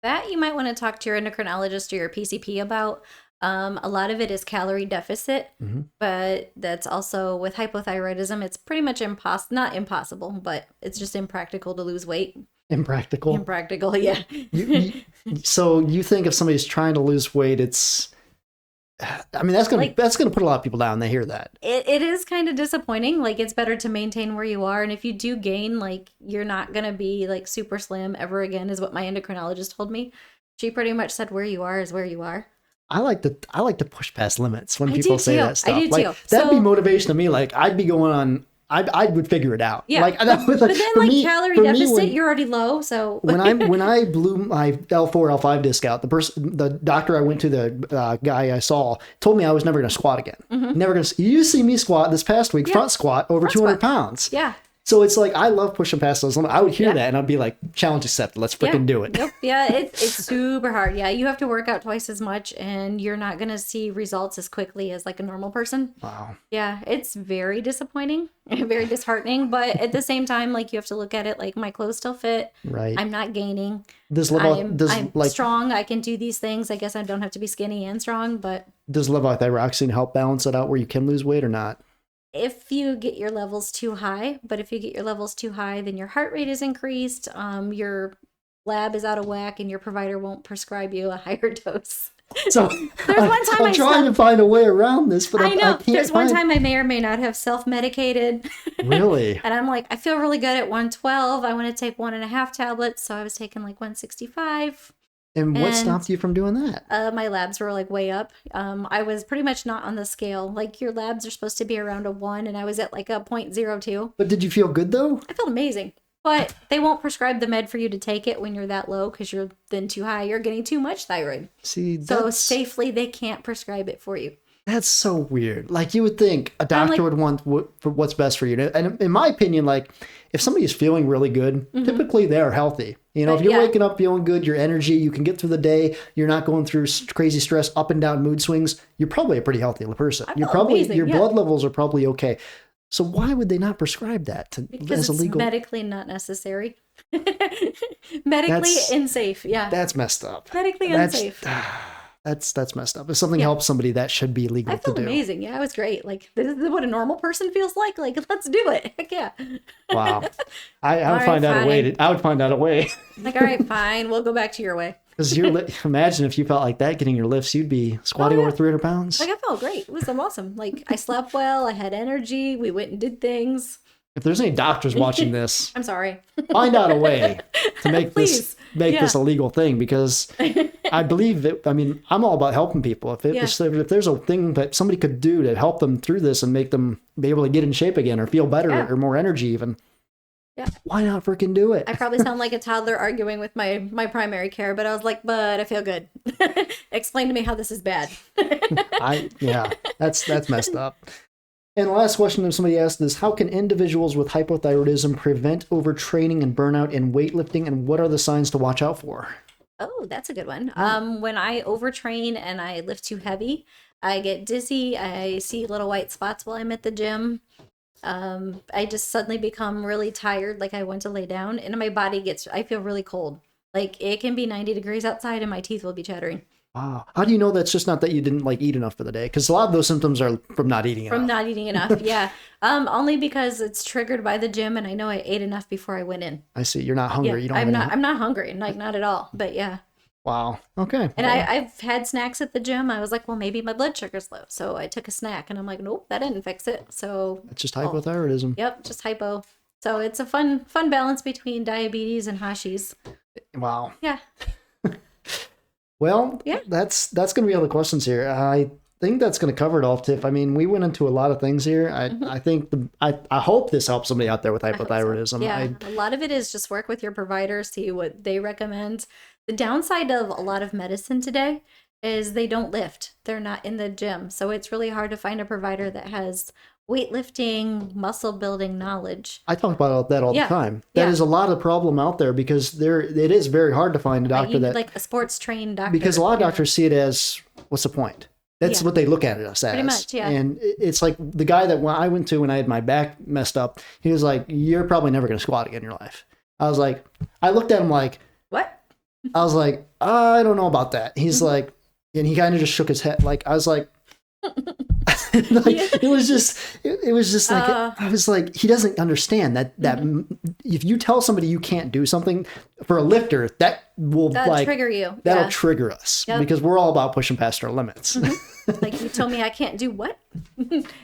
That you might want to talk to your endocrinologist or your PCP about. A lot of it is calorie deficit, but that's also with hypothyroidism, it's pretty much not impossible, but it's just impractical to lose weight. Impractical? Impractical, yeah. So you think if somebody's trying to lose weight, I mean, that's gonna put a lot of people down. They hear that. It is kind of disappointing. Like, it's better to maintain where you are, and if you do gain, like, you're not gonna be like super slim ever again, is what my endocrinologist told me. She pretty much said where you are is where you are. I like to push past limits when people say that stuff. I do like, too. That'd be motivation to me. Like, I'd be going on. I would figure it out. Yeah. Like, that was, but then, for like, me, calorie deficit, you're already low. So when I blew my L4 L5 disc out, the doctor I went to, the guy I saw, told me I was never going to squat again. Never going to. You see me squat this past week, front squat over 200 pounds. Yeah. So it's like, I love pushing past those limits. I would hear that and I'd be like, challenge accepted. Let's freaking do it. Yep. Yeah, it's super hard. Yeah, you have to work out twice as much and you're not going to see results as quickly as like a normal person. Wow. Yeah, it's very disappointing, very disheartening. But at the same time, like, you have to look at it like, my clothes still fit. Right. I'm not gaining. I'm strong. I can do these things. I guess I don't have to be skinny and strong, but. Does levothyroxine help balance it out where you can lose weight or not? If you get your levels too high, but if you get your levels too high, then your heart rate is increased, your lab is out of whack, and your provider won't prescribe you a higher dose. So there's one time I'm trying to find a way around this, but I know. I can't there's one time I may or may not have self-medicated. Really? And I'm like, I feel really good at 112. I want to take 1.5 tablets, so I was taking like 165. And what stopped you from doing that? My labs were like way up. I was pretty much not on the scale. Like, your labs are supposed to be around a 1, and I was at like a 0.02. But did you feel good though? I felt amazing. But they won't prescribe the med for you to take it when you're that low because you're then too high. You're getting too much thyroid. See, so safely they can't prescribe it for you. That's so weird. Like, you would think a doctor would want for what's best for you. And in my opinion, like, if somebody is feeling really good, typically they are healthy. You know, if you're waking up feeling good, your energy, you can get through the day, you're not going through crazy stress, up and down mood swings, you're probably a pretty healthy person. You're probably amazing, your blood levels are probably okay. So why would they not prescribe that because as illegal? It's medically not necessary. Medically unsafe. Yeah. That's messed up. Medically unsafe. That's messed up. If something helps somebody, that should be legal to do. I feel amazing. Yeah, it was great. Like, this is what a normal person feels like. Like, let's do it. Heck yeah. Wow. I would find out a way. I would find out a way. Like, all right, fine. We'll go back to your way. Because imagine if you felt like that getting your lifts, you'd be squatting over 300 pounds. Like, I felt great. It was awesome. Like, I slept well. I had energy. We went and did things. If there's any doctors watching this, I'm sorry. Find out a way to make this a legal thing, because I believe that. I mean, I'm all about helping people. If there's a thing that somebody could do to help them through this and make them be able to get in shape again or feel better or more energy even. Yeah. Why not freaking do it? I probably sound like a toddler arguing with my primary care, but I was like, but I feel good. Explain to me how this is bad. That's messed up. And the last question that somebody asked is, how can individuals with hypothyroidism prevent overtraining and burnout in weightlifting, and what are the signs to watch out for? Oh, that's a good one. When I overtrain and I lift too heavy, I get dizzy. I see little white spots while I'm at the gym. I just suddenly become really tired, like I want to lay down, and my body I feel really cold. Like, it can be 90 degrees outside and my teeth will be chattering. Wow. How do you know that's just not that you didn't eat enough for the day? Because a lot of those symptoms are from not eating enough. From not eating enough, yeah. Only because it's triggered by the gym and I know I ate enough before I went in. I see. You're not hungry. Yeah, You don't. I'm not hungry, like, not at all. But yeah. Wow. Okay. And I've had snacks at the gym. I was like, well, maybe my blood sugar's low, so I took a snack, and I'm like, nope, that didn't fix it. So it's just hypothyroidism. Yep, just hypo. So it's a fun balance between diabetes and Hashis. Wow. Yeah. Well, that's going to be all the questions here. I think that's going to cover it all, Tiff. I mean, we went into a lot of things here. I think I hope this helps somebody out there with hypothyroidism. So. Yeah, a lot of it is just work with your provider, see what they recommend. The downside of a lot of medicine today is they don't lift. They're not in the gym. So it's really hard to find a provider that has weightlifting, muscle building knowledge. I talk about that all the Yeah. time. That is a lot of problem out there because it is very hard to find a doctor You need that, like a sports trained doctor. because a lot of doctors see it as, what's the point? That's what they look at us as. Pretty much, yeah. And it's like the guy that I went to when I had my back messed up, he was like, you're probably never going to squat again in your life. I was like, I looked at him like, What? I was like, I don't know about that. He's like, and he kind of just shook his head. Like, I was like, it was just like, I was like, he doesn't understand that if you tell somebody you can't do something for a lifter, that will That'll trigger you. That'll trigger us because we're all about pushing past our limits. Like, you told me I can't do what?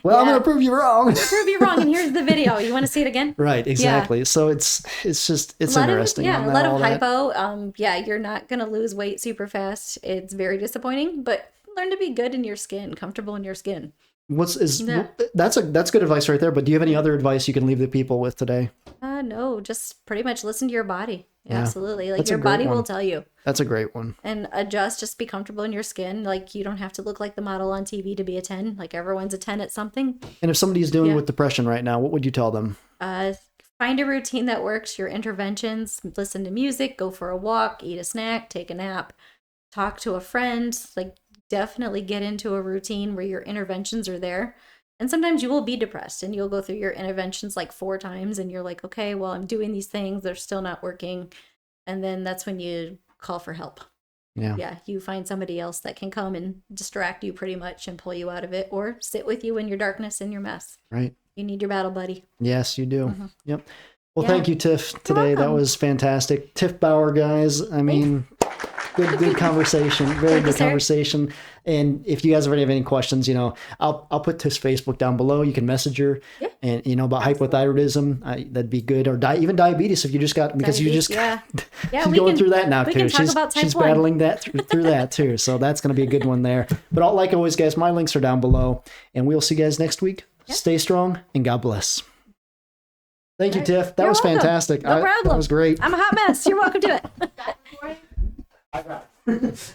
Well, I'm going to prove you wrong. Prove you wrong, and here's the video. You want to see it again? Right, exactly. So it's interesting. A lot of hypo. You're not going to lose weight super fast. It's very disappointing, but learn to be good in your skin, comfortable in your skin. That's good advice right there. But do you have any other advice you can leave the people with today? No, just pretty much listen to your body. Yeah, absolutely. Like, that's a your great body one. will tell you. That's a great one. And adjust, just be comfortable in your skin. Like, you don't have to look like the model on TV to be a 10. Like, everyone's a 10 at something. And if somebody's dealing with depression right now, what would you tell them? Find a routine that works, your interventions, listen to music, go for a walk, eat a snack, take a nap, talk to a friend. Like, definitely get into a routine where your interventions are there. And sometimes you will be depressed and you'll go through your interventions like 4 times and you're like, okay, well, I'm doing these things, they're still not working. And then that's when you call for help. Yeah, you find somebody else that can come and distract you pretty much and pull you out of it, or sit with you in your darkness and your mess. Right. You need your battle buddy. Yes, you do. Yep. Well, thank you, Tiff, today. That was fantastic. Tiff Bauer, guys. I mean, good conversation. Very good conversation. And if you guys already have any questions, I'll put Tiff's Facebook down below. You can message her. Yeah. And, about hypothyroidism, that'd be good. Or even diabetes if you just got, because diabetes, she's going through that now, too. She's battling that through that, too. So that's going to be a good one there. But like always, guys, my links are down below. And we'll see you guys next week. Yeah. Stay strong and God bless. Thank you, Tiff. That was fantastic. No problem. That was great. I'm a hot mess. You're welcome to it. I got it.